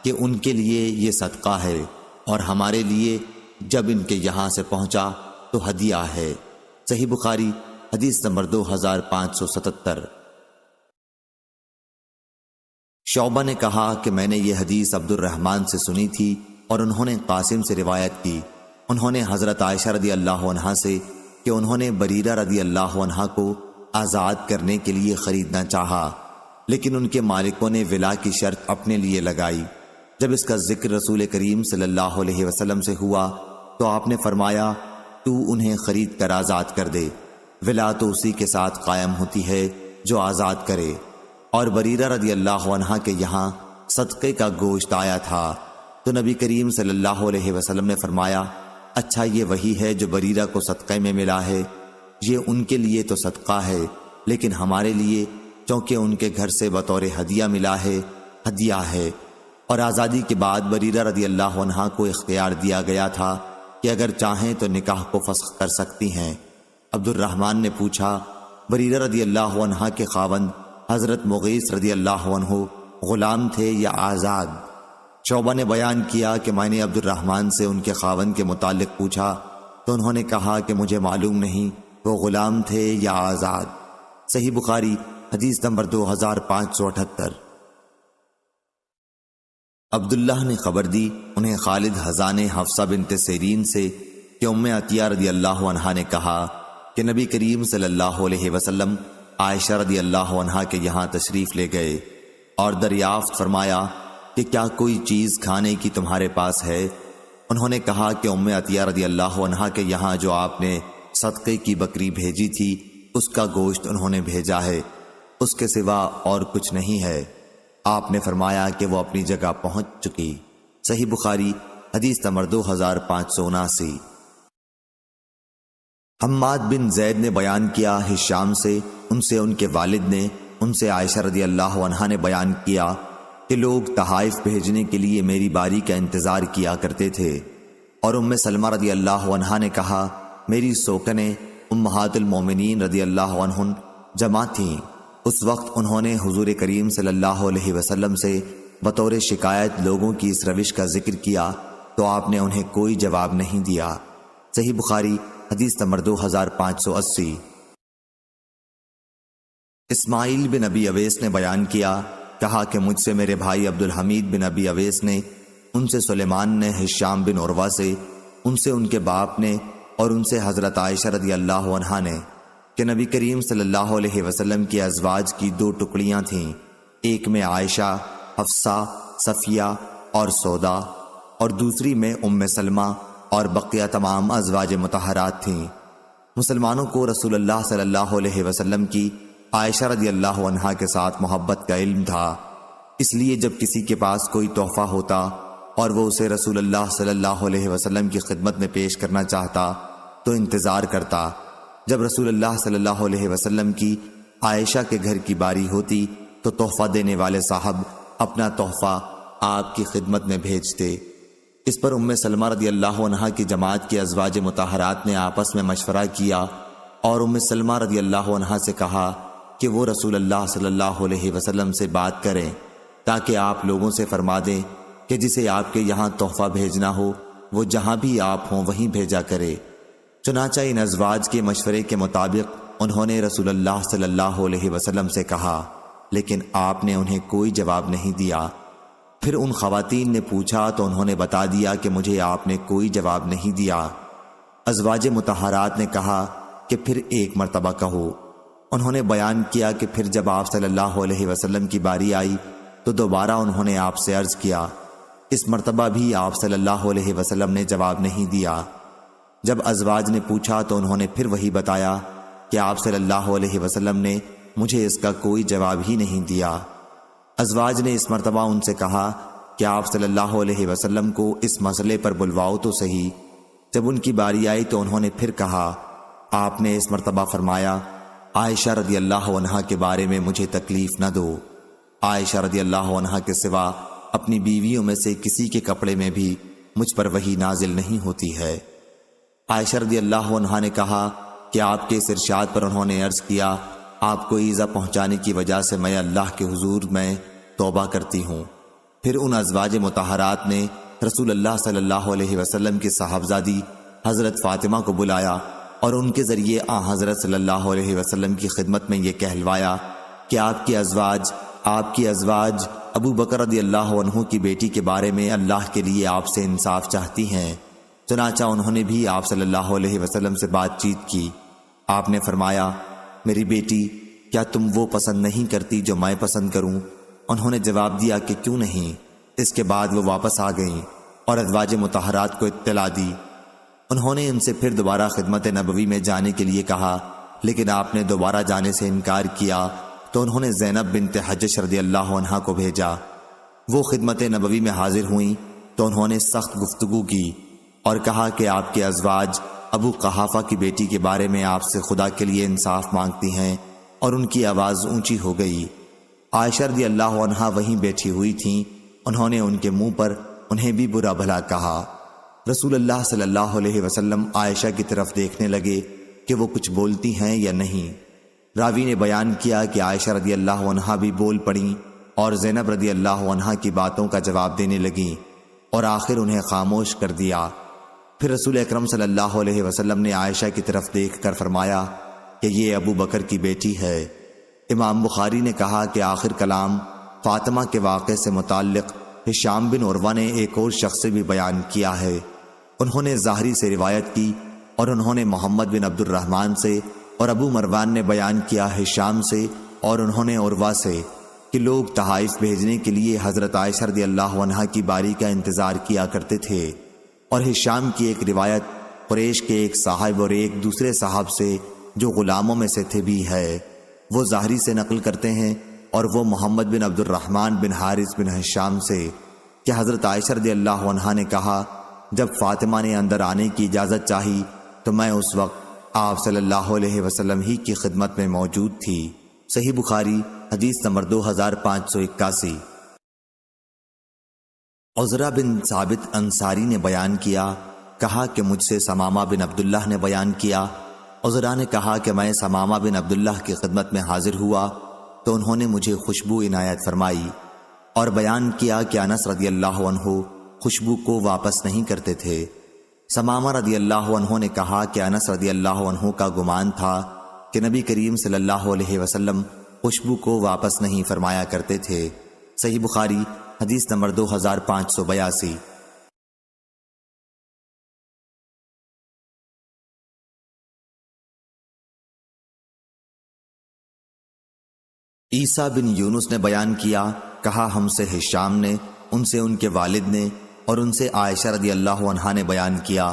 کہ ان کے لیے یہ صدقہ ہے اور ہمارے لیے جب ان کے یہاں سے پہنچا تو ہدیہ ہے۔ صحیح بخاری حدیث نمبر 2577۔ شعبہ نے کہا کہ میں نے یہ حدیث عبد الرحمن سے سنی تھی اور انہوں نے قاسم سے روایت کی، انہوں نے حضرت عائشہ رضی اللہ عنہا سے کہ انہوں نے بریرہ رضی اللہ عنہا کو آزاد کرنے کے لیے خریدنا چاہا، لیکن ان کے مالکوں نے ولا کی شرط اپنے لیے لگائی۔ جب اس کا ذکر رسول کریم صلی اللہ علیہ وسلم سے ہوا تو آپ نے فرمایا تو انہیں خرید کر آزاد کر دے، ولا تو اسی کے ساتھ قائم ہوتی ہے جو آزاد کرے۔ اور بریرہ رضی اللہ عنہا کے یہاں صدقے کا گوشت آیا تھا تو نبی کریم صلی اللہ علیہ وسلم نے فرمایا اچھا یہ وہی ہے جو بریرہ کو صدقے میں ملا ہے، یہ ان کے لیے تو صدقہ ہے لیکن ہمارے لیے چونکہ ان کے گھر سے بطور ہدیہ ملا ہے، ہدیہ ہے۔ اور آزادی کے بعد بریرہ رضی اللہ عنہا کو اختیار دیا گیا تھا کہ اگر چاہیں تو نکاح کو فسخ کر سکتی ہیں۔ عبد الرحمن نے پوچھا، بریرہ رضی اللہ عنہا کے خاوند حضرت مغیث رضی اللہ عنہ غلام تھے یا آزاد؟ شعبہ نے بیان کیا کہ میں نے عبد الرحمن سے ان کے خاوند کے متعلق پوچھا تو انہوں نے کہا کہ مجھے معلوم نہیں وہ غلام تھے یا آزاد۔ صحیح بخاری حدیث نمبر 2578۔ عبداللہ نے خبر دی انہیں خالد حضان حفصہ بنت سیرین سے کہ ام عطیہ رضی اللہ عنہا نے کہا کہ نبی کریم صلی اللہ علیہ وسلم عائشہ رضی اللہ عنہا کے یہاں تشریف لے گئے اور دریافت فرمایا کہ کیا کوئی چیز کھانے کی تمہارے پاس ہے؟ انہوں نے کہا کہ ام عطیہ رضی اللہ عنہا کے یہاں جو آپ نے صدقے کی بکری بھیجی تھی اس کا گوشت انہوں نے بھیجا ہے، اس کے سوا اور کچھ نہیں ہے۔ آپ نے فرمایا کہ وہ اپنی جگہ پہنچ چکی۔ صحیح بخاری حدیث نمبر 2579۔ حماد بن زید نے بیان کیا ہشام سے، ان سے ان کے والد نے، ان سے عائشہ رضی اللہ عنہا نے بیان کیا کہ لوگ تحائف بھیجنے کے لیے میری باری کا انتظار کیا کرتے تھے، اور ام سلمہ رضی اللہ عنہا نے کہا میری سوکنیں امہات المومنین رضی اللہ عنہن جمع تھیں۔ اس وقت انہوں نے حضور کریم صلی اللہ علیہ وسلم سے بطور شکایت لوگوں کی اس روش کا ذکر کیا تو آپ نے انہیں کوئی جواب نہیں دیا۔ صحیح بخاری حدیث نمبر 2580۔ اسماعیل بن ابی اویس نے بیان کیا، کہا کہ مجھ سے میرے بھائی عبد الحمید بن ابی اویس نے، ان سے سلیمان نے ہشام بن عروہ سے، ان سے ان کے باپ نے، اور ان سے حضرت عائشہ رضی اللہ عنہا نے کہ نبی کریم صلی اللہ علیہ وسلم کی ازواج کی 2 ٹکڑیاں تھیں، ایک میں عائشہ، حفصہ، صفیہ اور سودا، اور دوسری میں ام سلمہ اور بقیہ تمام ازواج مطہرات تھیں۔ مسلمانوں کو رسول اللہ صلی اللہ علیہ وسلم کی عائشہ رضی اللہ عنہا کے ساتھ محبت کا علم تھا، اس لیے جب کسی کے پاس کوئی تحفہ ہوتا اور وہ اسے رسول اللہ صلی اللہ علیہ وسلم کی خدمت میں پیش کرنا چاہتا تو انتظار کرتا۔ جب رسول اللہ صلی اللہ علیہ وسلم کی عائشہ کے گھر کی باری ہوتی تو تحفہ دینے والے صاحب اپنا تحفہ آپ کی خدمت میں بھیجتے۔ اس پر ام سلمہ رضی اللہ عنہا کی جماعت کی ازواج مطہرات نے آپس میں مشورہ کیا اور ام سلمہ رضی اللہ عنہا سے کہا کہ وہ رسول اللہ صلی اللہ علیہ وسلم سے بات کریں تاکہ آپ لوگوں سے فرما دیں کہ جسے آپ کے یہاں تحفہ بھیجنا ہو وہ جہاں بھی آپ ہوں وہیں بھیجا کرے۔ چنانچہ ان ازواج کے مشورے کے مطابق انہوں نے رسول اللہ صلی اللہ علیہ وسلم سے کہا، لیکن آپ نے انہیں کوئی جواب نہیں دیا۔ پھر ان خواتین نے پوچھا تو انہوں نے بتا دیا کہ مجھے آپ نے کوئی جواب نہیں دیا۔ ازواج مطہرات نے کہا کہ پھر ایک مرتبہ کہو۔ انہوں نے بیان کیا کہ پھر جب آپ صلی اللہ علیہ وسلم کی باری آئی تو دوبارہ انہوں نے آپ سے عرض کیا۔ اس مرتبہ بھی آپ صلی اللہ علیہ وسلم نے جواب نہیں دیا۔ جب ازواج نے پوچھا تو انہوں نے پھر وہی بتایا کہ آپ صلی اللہ علیہ وسلم نے مجھے اس کا کوئی جواب ہی نہیں دیا۔ ازواج نے اس مرتبہ ان سے کہا کہ آپ صلی اللہ علیہ وسلم کو اس مسئلے پر بلواؤ تو صحیح۔ جب ان کی باری آئی تو انہوں نے پھر کہا، آپ نے اس مرتبہ فرمایا عائشہ رضی اللہ عنہا کے بارے میں مجھے تکلیف نہ دو۔ عائشہ رضی اللہ عنہا کے سوا اپنی بیویوں میں سے کسی کے کپڑے میں بھی مجھ پر وحی نازل نہیں ہوتی ہے۔ عائشہ رضی اللہ عنہا نے کہا کہ آپ کے اس ارشاد پر انہوں نے عرض کیا، آپ کو ایذا پہنچانے کی وجہ سے میں اللہ کے حضور میں توبہ کرتی ہوں۔ پھر ان ازواج مطہرات نے رسول اللہ صلی اللہ علیہ وسلم کی صاحبزادی حضرت فاطمہ کو بلایا اور ان کے ذریعے حضرت صلی اللہ علیہ وسلم کی خدمت میں یہ کہلوایا کہ آپ کی ازواج ابو بکر رضی اللہ عنہ کی بیٹی کے بارے میں اللہ کے لیے آپ سے انصاف چاہتی ہیں۔ چنانچہ انہوں نے بھی آپ صلی اللہ علیہ وسلم سے بات چیت کی۔ آپ نے فرمایا، میری بیٹی، کیا تم وہ پسند نہیں کرتی جو میں پسند کروں؟ انہوں نے جواب دیا کہ کیوں نہیں۔ اس کے بعد وہ واپس آ گئیں اور ازواج مطہرات کو اطلاع دی۔ انہوں نے ان سے پھر دوبارہ خدمت نبوی میں جانے کے لیے کہا، لیکن آپ نے دوبارہ جانے سے انکار کیا تو انہوں نے زینب بنت حجش رضی اللہ عنہا کو بھیجا۔ وہ خدمت نبوی میں حاضر ہوئیں تو انہوں نے سخت گفتگو کی اور کہا کہ آپ کے ازواج ابو قحافہ کی بیٹی کے بارے میں آپ سے خدا کے لیے انصاف مانگتی ہیں، اور ان کی آواز اونچی ہو گئی۔ عائشہ رضی اللہ عنہا وہیں بیٹھی ہوئی تھیں انہوں نے ان کے منہ پر انہیں بھی برا بھلا کہا۔ رسول اللہ صلی اللہ علیہ وسلم عائشہ کی طرف دیکھنے لگے کہ وہ کچھ بولتی ہیں یا نہیں۔ راوی نے بیان کیا کہ عائشہ رضی اللہ عنہا بھی بول پڑیں اور زینب رضی اللہ عنہا کی باتوں کا جواب دینے لگیں اور آخر انہیں خاموش کر دیا۔ پھر رسول اکرم صلی اللہ علیہ وسلم نے عائشہ کی طرف دیکھ کر فرمایا کہ یہ ابو بکر کی بیٹی ہے۔ امام بخاری نے کہا کہ آخر کلام فاطمہ کے واقعے سے متعلق ہشام بن عروہ نے ایک اور شخص سے بھی بیان کیا ہے۔ انہوں نے ظاہری سے روایت کی اور انہوں نے محمد بن عبد الرحمن سے، اور ابو مروان نے بیان کیا ہشام سے اور انہوں نے عروہ سے کہ لوگ تحائف بھیجنے کے لیے حضرت عائشہ رضی اللہ عنہا کی باری کا انتظار کیا کرتے تھے۔ اور ہشام کی ایک روایت قریش کے ایک صاحب اور ایک دوسرے صاحب سے جو غلاموں میں سے تھے بھی ہے۔ وہ ظاہری سے نقل کرتے ہیں اور وہ محمد بن عبد الرحمن بن حارث بن ہشام سے کہ حضرت عائشہ رضی اللہ عنہا نے کہا جب فاطمہ نے اندر آنے کی اجازت چاہی تو میں اس وقت آپ صلی اللہ علیہ وسلم ہی کی خدمت میں موجود تھی۔ صحیح بخاری حدیث نمبر 2581۔ عزرہ بن ثابت انصاری نے بیان کیا، کہا کہ مجھ سے ثمامہ بن عبداللہ نے بیان کیا۔ عزرہ نے کہا کہ میں ثمامہ بن عبداللہ کی خدمت میں حاضر ہوا تو انہوں نے مجھے خوشبو عنایت فرمائی اور بیان کیا کہ انس رضی اللہ عنہ خوشبو کو واپس نہیں کرتے تھے۔ ثمامہ رضی اللہ عنہ نے کہا کہ انس رضی اللہ عنہ کا گمان تھا کہ نبی کریم صلی اللہ علیہ وسلم خوشبو کو واپس نہیں فرمایا کرتے تھے۔ صحیح بخاری حدیث نمبر 2582۔ عیسیٰ بن یونس نے بیان کیا، کہا ہم سے ہشام نے، ان سے ان کے والد نے اور ان سے عائشہ رضی اللہ عنہا نے بیان کیا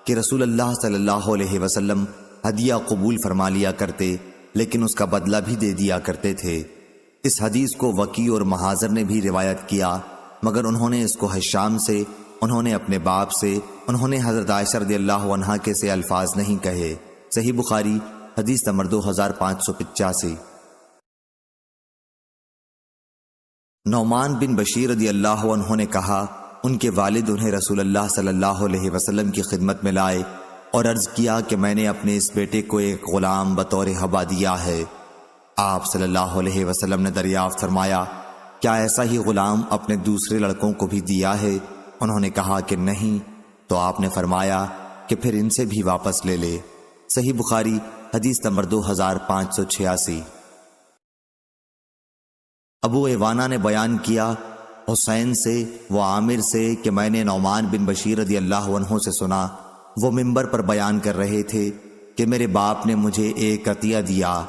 کہ رسول اللہ صلی اللہ علیہ وسلم ہدیہ قبول فرما لیا کرتے لیکن اس کا بدلہ بھی دے دیا کرتے تھے۔ اس حدیث کو وکی اور محاذر نے بھی روایت کیا، مگر انہوں نے اس کو ہشام سے، انہوں نے اپنے باپ سے، انہوں نے حضرت عائشہ رضی اللہ عنہا کے سے الفاظ نہیں کہے۔ صحیح بخاری حدیث نمبر 2585۔ نعمان بن بشیر رضی اللہ عنہ نے کہا ان کے والد انہیں رسول اللہ صلی اللہ علیہ وسلم کی خدمت میں لائے اور عرض کیا کہ میں نے اپنے اس بیٹے کو ایک غلام بطور ہبہ دیا ہے۔ آپ صلی اللہ علیہ وسلم نے دریافت فرمایا کیا ایسا ہی غلام اپنے دوسرے لڑکوں کو بھی دیا ہے؟ انہوں نے کہا کہ نہیں، تو آپ نے فرمایا کہ پھر ان سے بھی واپس لے لے۔ صحیح بخاری حدیث نمبر 2586۔ ابو ایوانہ نے بیان کیا حسین سے و عامر سے کہ میں نے نعمان بن بشیر رضی اللہ عنہ سے سنا، وہ منبر پر بیان کر رہے تھے کہ میرے باپ نے مجھے ایک عطیہ دیا۔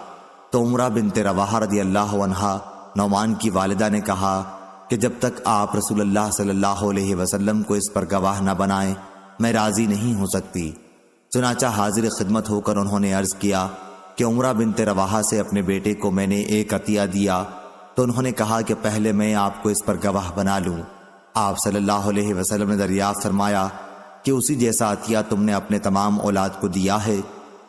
تو عمرہ بنت رواحہ رضی اللہ عنہا نعمان کی والدہ نے کہا کہ جب تک آپ رسول اللہ صلی اللہ علیہ وسلم کو اس پر گواہ نہ بنائیں میں راضی نہیں ہو سکتی۔ چنانچہ حاضر خدمت ہو کر انہوں نے عرض کیا کہ عمرہ بنت رواحہ سے اپنے بیٹے کو میں نے ایک عطیہ دیا، تو انہوں نے کہا کہ پہلے میں آپ کو اس پر گواہ بنا لوں۔ آپ صلی اللہ علیہ وسلم نے دریافت فرمایا کہ اسی جیسا عطیہ تم نے اپنے تمام اولاد کو دیا ہے؟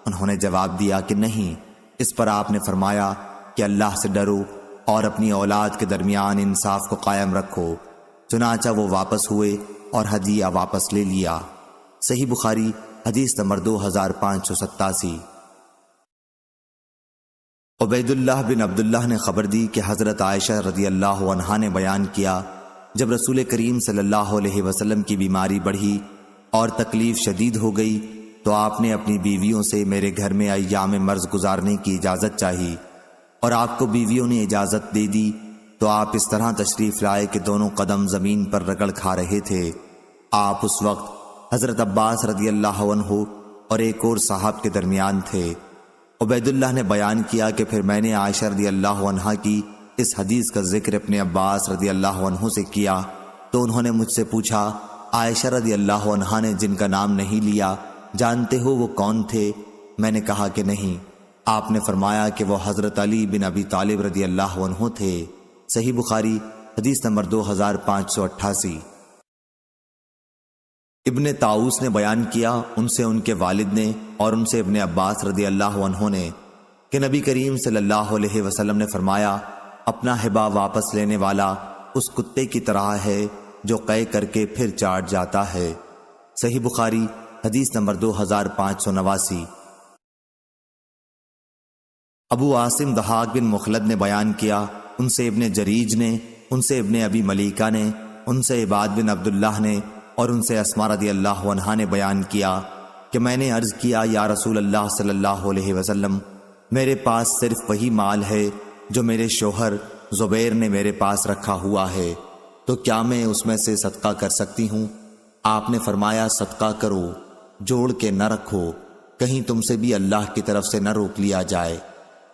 انہوں نے جواب دیا کہ نہیں۔ اس پر آپ نے فرمایا کہ اللہ سے ڈرو اور اپنی اولاد کے درمیان انصاف کو قائم رکھو۔ چنانچہ وہ واپس ہوئے اور ہدیہ واپس لے لیا۔ صحیح بخاری حدیث نمبر 2587۔ عبید اللہ بن عبداللہ نے خبر دی کہ حضرت عائشہ رضی اللہ عنہا نے بیان کیا جب رسول کریم صلی اللہ علیہ وسلم کی بیماری بڑھی اور تکلیف شدید ہو گئی تو آپ نے اپنی بیویوں سے میرے گھر میں ایام مرض گزارنے کی اجازت چاہی، اور آپ کو بیویوں نے اجازت دے دی تو آپ اس طرح تشریف لائے کہ دونوں قدم زمین پر رگڑ کھا رہے تھے۔ آپ اس وقت حضرت عباس رضی اللہ عنہ اور ایک اور صاحب کے درمیان تھے۔ عبید اللہ نے بیان کیا کہ پھر میں نے عائشہ رضی اللہ عنہا کی اس حدیث کا ذکر اپنے عباس رضی اللہ عنہ سے کیا تو انہوں نے مجھ سے پوچھا عائشہ رضی اللہ عنہا نے جن کا نام نہیں لیا جانتے ہو وہ کون تھے؟ میں نے کہا کہ نہیں۔ آپ نے فرمایا کہ وہ حضرت علی بن ابی طالب رضی اللہ عنہ تھے۔ صحیح بخاری حدیث نمبر 2588۔ ابن طاؤس نے بیان کیا ان سے ان کے والد نے اور ان سے ابن عباس رضی اللہ عنہ نے کہ نبی کریم صلی اللہ علیہ وسلم نے فرمایا اپنا ہبہ واپس لینے والا اس کتے کی طرح ہے جو قے کر کے پھر چاٹ جاتا ہے۔ صحیح بخاری حدیث نمبر 2589۔ ابو عاصم ضحاک بن مخلد نے بیان کیا، ان سے ابن جریج نے، ان سے ابن ابی ملیکہ نے، ان سے عباد بن عبداللہ نے اور ان سے اسماء رضی اللہ عنہا نے بیان کیا کہ میں نے عرض کیا یا رسول اللہ صلی اللہ علیہ وسلم، میرے پاس صرف وہی مال ہے جو میرے شوہر زبیر نے میرے پاس رکھا ہوا ہے، تو کیا میں اس میں سے صدقہ کر سکتی ہوں؟ آپ نے فرمایا صدقہ کرو، جوڑ کے نہ رکھو، کہیں تم سے بھی اللہ کی طرف سے نہ روک لیا جائے۔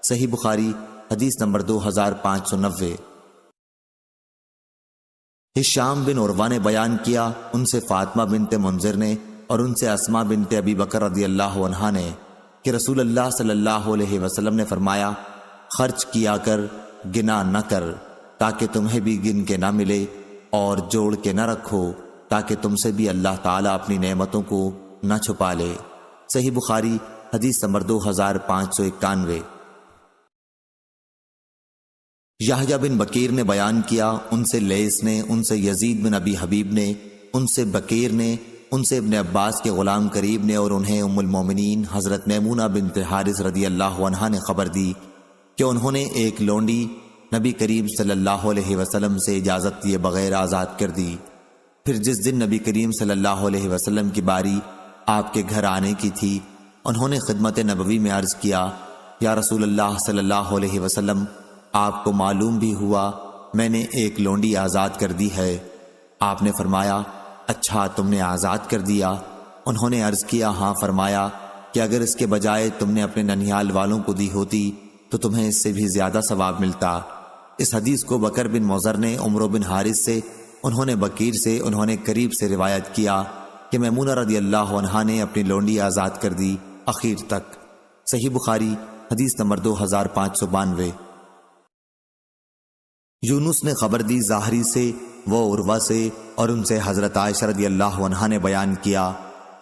صحیح بخاری حدیث نمبر 2590۔ ہشام بن عروہ نے بیان کیا، ان سے فاطمہ بنت منذر نے اور ان سے اسماء بنت ابی بکر رضی اللہ عنہا نے کہ رسول اللہ صلی اللہ علیہ وسلم نے فرمایا، خرچ کیا کر، گنا نہ کر تاکہ تمہیں بھی گن کے نہ ملے، اور جوڑ کے نہ رکھو تاکہ تم سے بھی اللہ تعالیٰ اپنی نعمتوں کو نہ چھپا لے۔ صحیح بخاری حدیث نمبر 2591۔ یحییٰ بن بکیر نے بیان کیا، ان سے لیث نے، ان سے یزید بن ابی حبیب نے، ان سے بکیر نے، ان سے ابن عباس کے غلام قریب نے، اور انہیں ام المومنین حضرت میمونہ بنت حارث رضی اللہ عنہا نے خبر دی کہ انہوں نے ایک لونڈی نبی کریم صلی اللہ علیہ وسلم سے اجازت دیے بغیر آزاد کر دی۔ پھر جس دن نبی کریم صلی اللہ علیہ وسلم کی باری آپ کے گھر آنے کی تھی، انہوں نے خدمت نبوی میں عرض کیا، یا رسول اللہ صلی اللہ علیہ وسلم، آپ کو معلوم بھی ہوا میں نے ایک لونڈی آزاد کر دی ہے۔ آپ نے فرمایا، اچھا تم نے آزاد کر دیا؟ انہوں نے عرض کیا، ہاں۔ فرمایا کہ اگر اس کے بجائے تم نے اپنے ننیال والوں کو دی ہوتی تو تمہیں اس سے بھی زیادہ ثواب ملتا۔ اس حدیث کو بکر بن مضر نے عمرو بن حارث سے، انہوں نے بکیر سے، انہوں نے قریب سے روایت کیا کہ میمونہ رضی اللہ عنہا نے اپنی لونڈی آزاد کر دی اخیر تک۔ صحیح بخاری حدیث نمبر 2592۔ یونس نے خبر دی زاہری سے، وہ عروہ سے، اور ان سے حضرت عائشہ رضی اللہ عنہا نے بیان کیا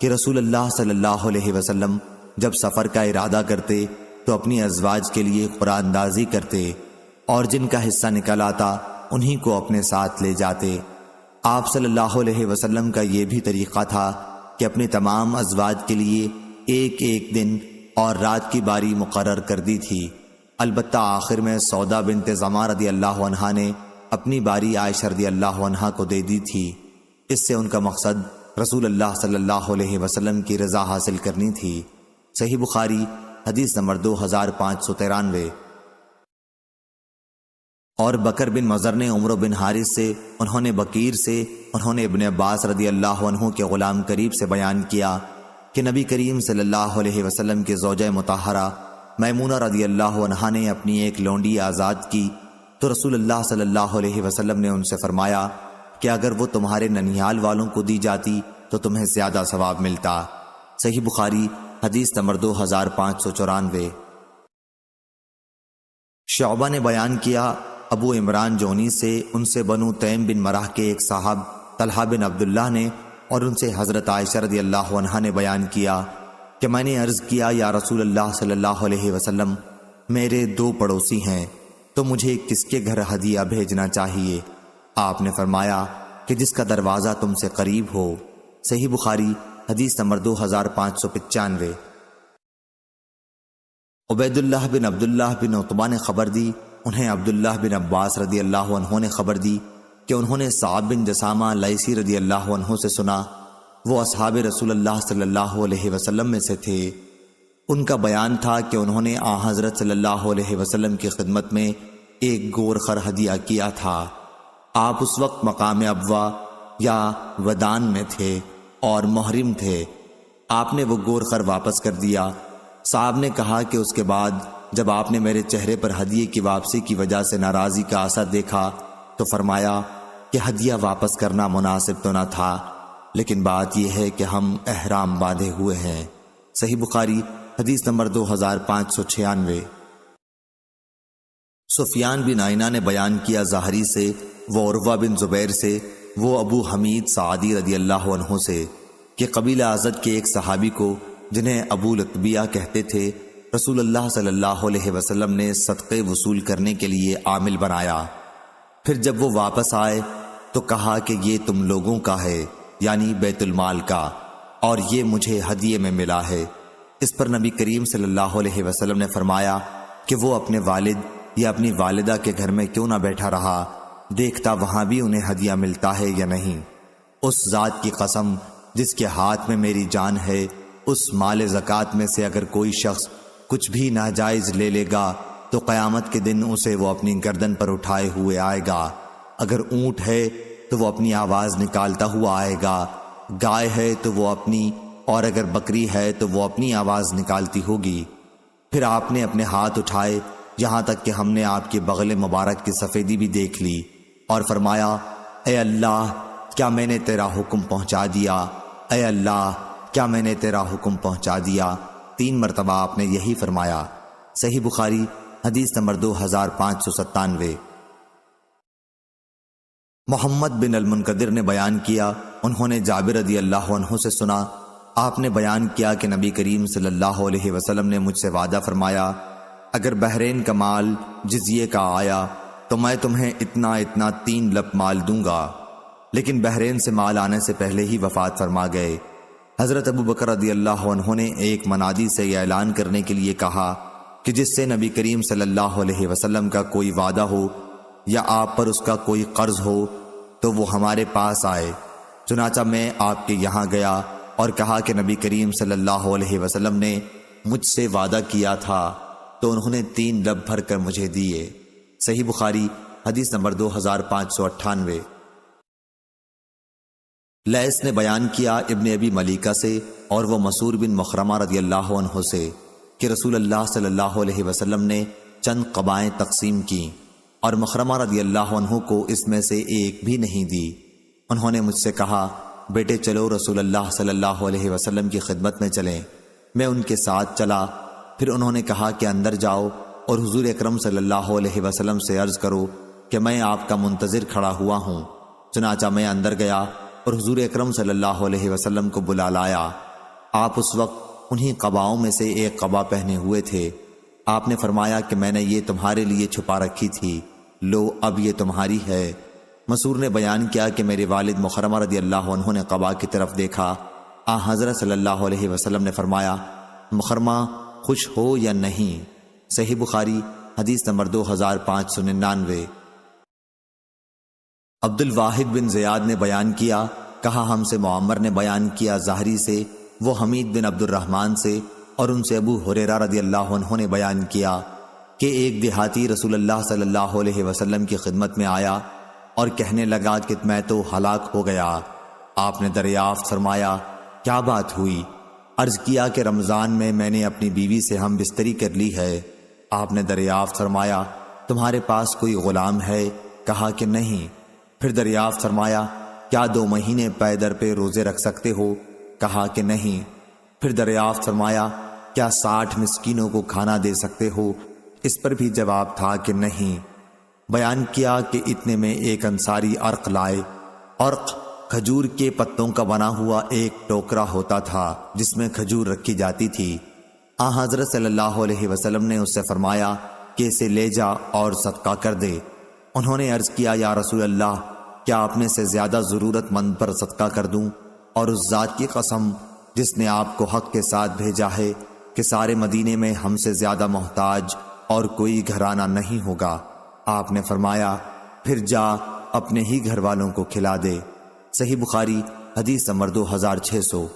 کہ رسول اللہ صلی اللہ علیہ وسلم جب سفر کا ارادہ کرتے تو اپنی ازواج کے لیے قرآن اندازی کرتے، اور جن کا حصہ نکل آتا انہی کو اپنے ساتھ لے جاتے۔ آپ صلی اللہ علیہ وسلم کا یہ بھی طریقہ تھا کہ اپنے تمام ازواج کے لیے ایک ایک دن اور رات کی باری مقرر کر دی تھی، البتہ آخر میں سودا بنت زمع رضی اللہ عنہا نے اپنی باری عائشہ رضی اللہ عنہا کو دے دی تھی۔ اس سے ان کا مقصد رسول اللہ صلی اللہ علیہ وسلم کی رضا حاصل کرنی تھی۔ صحیح بخاری حدیث نمبر 2593۔ اور بکر بن مضر نے عمرو بن حارث سے، انہوں نے بکیر سے، انہوں نے ابن عباس رضی اللہ عنہ کے غلام قریب سے بیان کیا کہ نبی کریم صلی اللہ علیہ وسلم کے زوجہ مطہرہ میمونہ رضی اللہ عنہا نے اپنی ایک لونڈی آزاد کی تو رسول اللہ صلی اللہ علیہ وسلم نے ان سے فرمایا کہ اگر وہ تمہارے ننیال والوں کو دی جاتی تو تمہیں زیادہ ثواب ملتا۔ صحیح بخاری حدیث نمبر 2594۔ شعبہ نے بیان کیا، ابو عمران جونی سے، ان سے بنو تیم بن مرح کے ایک صاحب طلحہ بن عبداللہ نے، اور ان سے حضرت عائشہ رضی اللہ عنہا نے بیان کیا کہ میں نے عرض کیا، یا رسول اللہ صلی اللہ علیہ وسلم، میرے 2 پڑوسی ہیں تو مجھے کس کے گھر ہدیہ بھیجنا چاہیے؟ آپ نے فرمایا کہ جس کا دروازہ تم سے قریب ہو۔ صحیح بخاری حدیث نمبر 2595۔ عبید اللہ بن عبداللہ بن عتبہ نے خبر دی، انہیں عبداللہ بن عباس رضی اللہ عنہ نے خبر دی کہ انہوں نے صعب بن جسامہ لیثی رضی اللہ عنہ سے سنا، وہ اصحاب رسول اللہ صلی اللہ علیہ وسلم میں سے تھے۔ ان کا بیان تھا کہ انہوں نے حضرت صلی اللہ علیہ وسلم کی خدمت میں ایک گور خر ہدیہ کیا تھا۔ آپ اس وقت مقام ابوا یا ودان میں تھے اور محرم تھے۔ آپ نے وہ گور خر واپس کر دیا۔ صاحب نے کہا کہ اس کے بعد جب آپ نے میرے چہرے پر ہدیے کی واپسی کی وجہ سے ناراضی کا اثر دیکھا تو فرمایا کہ ہدیہ واپس کرنا مناسب تو نہ تھا، لیکن بات یہ ہے کہ ہم احرام باندھے ہوئے ہیں۔ صحیح بخاری حدیث نمبر 2596۔ سفیان بن عینہ نے بیان کیا زہری سے، وہ عروہ بن زبیر سے، وہ ابو حمید سعدی رضی اللہ عنہ سے کہ قبیلہ ازد کے ایک صحابی کو جنہیں ابو لطبیہ کہتے تھے، رسول اللہ صلی اللہ علیہ وسلم نے صدقے وصول کرنے کے لیے عامل بنایا۔ پھر جب وہ واپس آئے تو کہا کہ یہ تم لوگوں کا ہے، یعنی بیت المال کا، اور یہ مجھے ہدیے میں ملا ہے۔ اس پر نبی کریم صلی اللہ علیہ وسلم نے فرمایا کہ وہ اپنے والد یا اپنی والدہ کے گھر میں کیوں نہ بیٹھا رہا، دیکھتا وہاں بھی انہیں ہدیہ ملتا ہے یا نہیں۔ اس ذات کی قسم جس کے ہاتھ میں میری جان ہے، اس مال زکوٰۃ میں سے اگر کوئی شخص کچھ بھی ناجائز لے لے گا تو قیامت کے دن اسے وہ اپنی گردن پر اٹھائے ہوئے آئے گا۔ اگر اونٹ ہے تو وہ اپنی آواز نکالتا ہوا آئے گا، گائے ہے تو وہ اپنی، اور اگر بکری ہے تو وہ اپنی آواز نکالتی ہوگی۔ پھر آپ نے اپنے ہاتھ اٹھائے یہاں تک کہ ہم نے آپ کے بغل مبارک کی سفیدی بھی دیکھ لی، اور فرمایا اے اللہ کیا میں نے تیرا حکم پہنچا دیا، اے اللہ کیا میں نے تیرا حکم پہنچا دیا۔ 3 مرتبہ آپ نے یہی فرمایا۔ صحیح بخاری حدیث نمبر 2597۔ محمد بن المنقدر نے بیان کیا، انہوں نے جابر رضی اللہ عنہ سے سنا، آپ نے بیان کیا کہ نبی کریم صلی اللہ علیہ وسلم نے مجھ سے وعدہ فرمایا، اگر بحرین کا مال جزیے کا آیا تو میں تمہیں اتنا اتنا 3 لپ مال دوں گا، لیکن بحرین سے مال آنے سے پہلے ہی وفات فرما گئے۔ حضرت ابو بکر رضی اللہ عنہ نے ایک منادی سے یہ اعلان کرنے کے لیے کہا کہ جس سے نبی کریم صلی اللہ علیہ وسلم کا کوئی وعدہ ہو یا آپ پر اس کا کوئی قرض ہو تو وہ ہمارے پاس آئے۔ چنانچہ میں آپ کے یہاں گیا اور کہا کہ نبی کریم صلی اللہ علیہ وسلم نے مجھ سے وعدہ کیا تھا، تو انہوں نے 3 لب بھر کر مجھے دیے۔ صحیح بخاری حدیث نمبر 2598۔ لیث نے بیان کیا ابن ابی ملیکہ سے اور وہ مسعور بن مخرمہ رضی اللہ عنہ سے کہ رسول اللہ صلی اللہ علیہ وسلم نے چند قبائیں تقسیم کی اور مخرمہ رضی اللہ عنہ کو اس میں سے ایک بھی نہیں دی۔ انہوں نے مجھ سے کہا بیٹے چلو رسول اللہ صلی اللہ علیہ وسلم کی خدمت میں چلیں۔ میں ان کے ساتھ چلا۔ پھر انہوں نے کہا کہ اندر جاؤ اور حضور اکرم صلی اللہ علیہ وسلم سے عرض کرو کہ میں آپ کا منتظر کھڑا ہوا ہوں۔ چنانچہ میں اندر گیا اور حضور اکرم صلی اللہ علیہ وسلم کو بلا لایا۔ آپ اس وقت انہی قباؤں میں سے ایک قبا پہنے ہوئے تھے۔ آپ نے فرمایا کہ میں نے یہ تمہارے لیے چھپا رکھی تھی، لو اب یہ تمہاری ہے۔ مسعور نے بیان کیا کہ میرے والد مخرمہ رضی اللہ عنہ نے قبا کی طرف دیکھا۔ حضرت صلی اللہ علیہ وسلم نے فرمایا مخرمہ خوش ہو یا نہیں؟ صحیح بخاری حدیث نمبر 2599۔ عبد الواحد بن زیاد نے بیان کیا، کہا ہم سے معمر نے بیان کیا زہری سے، وہ حمید بن عبد الرحمن سے، اور ان سے ابو ہریرہ رضی اللہ عنہ نے بیان کیا کہ ایک دیہاتی رسول اللہ صلی اللہ علیہ وسلم کی خدمت میں آیا اور کہنے لگا کہ میں تو ہلاک ہو گیا۔ آپ نے دریافت فرمایا کیا بات ہوئی؟ عرض کیا کہ رمضان میں نے اپنی بیوی سے ہم بستری کر لی ہے۔ آپ نے دریافت فرمایا تمہارے پاس کوئی غلام ہے؟ کہا کہ نہیں۔ پھر دریافت فرمایا کیا 2 مہینے پے در پہ روزے رکھ سکتے ہو؟ کہا کہ نہیں۔ پھر دریافت فرمایا کیا 60 مسکینوں کو کھانا دے سکتے ہو؟ اس پر بھی جواب تھا کہ نہیں۔ بیان کیا کہ اتنے میں ایک انصاری عرق لائے۔ عرق کھجور کے پتوں کا بنا ہوا ایک ٹوکرا ہوتا تھا جس میں کھجور رکھی جاتی تھی۔ حضرت صلی اللہ علیہ وسلم نے اس سے فرمایا کہ اسے لے جا اور صدقہ کر دے۔ انہوں نے عرض کیا یا رسول اللہ کیا اپنے سے زیادہ ضرورت مند پر صدقہ کر دوں؟ اور اس ذات کی قسم جس نے آپ کو حق کے ساتھ بھیجا ہے کہ سارے مدینے میں ہم سے زیادہ محتاج اور کوئی گھرانہ نہیں ہوگا۔ آپ نے فرمایا پھر جا اپنے ہی گھر والوں کو کھلا دے۔ صحیح بخاری حدیث نمبر 2600۔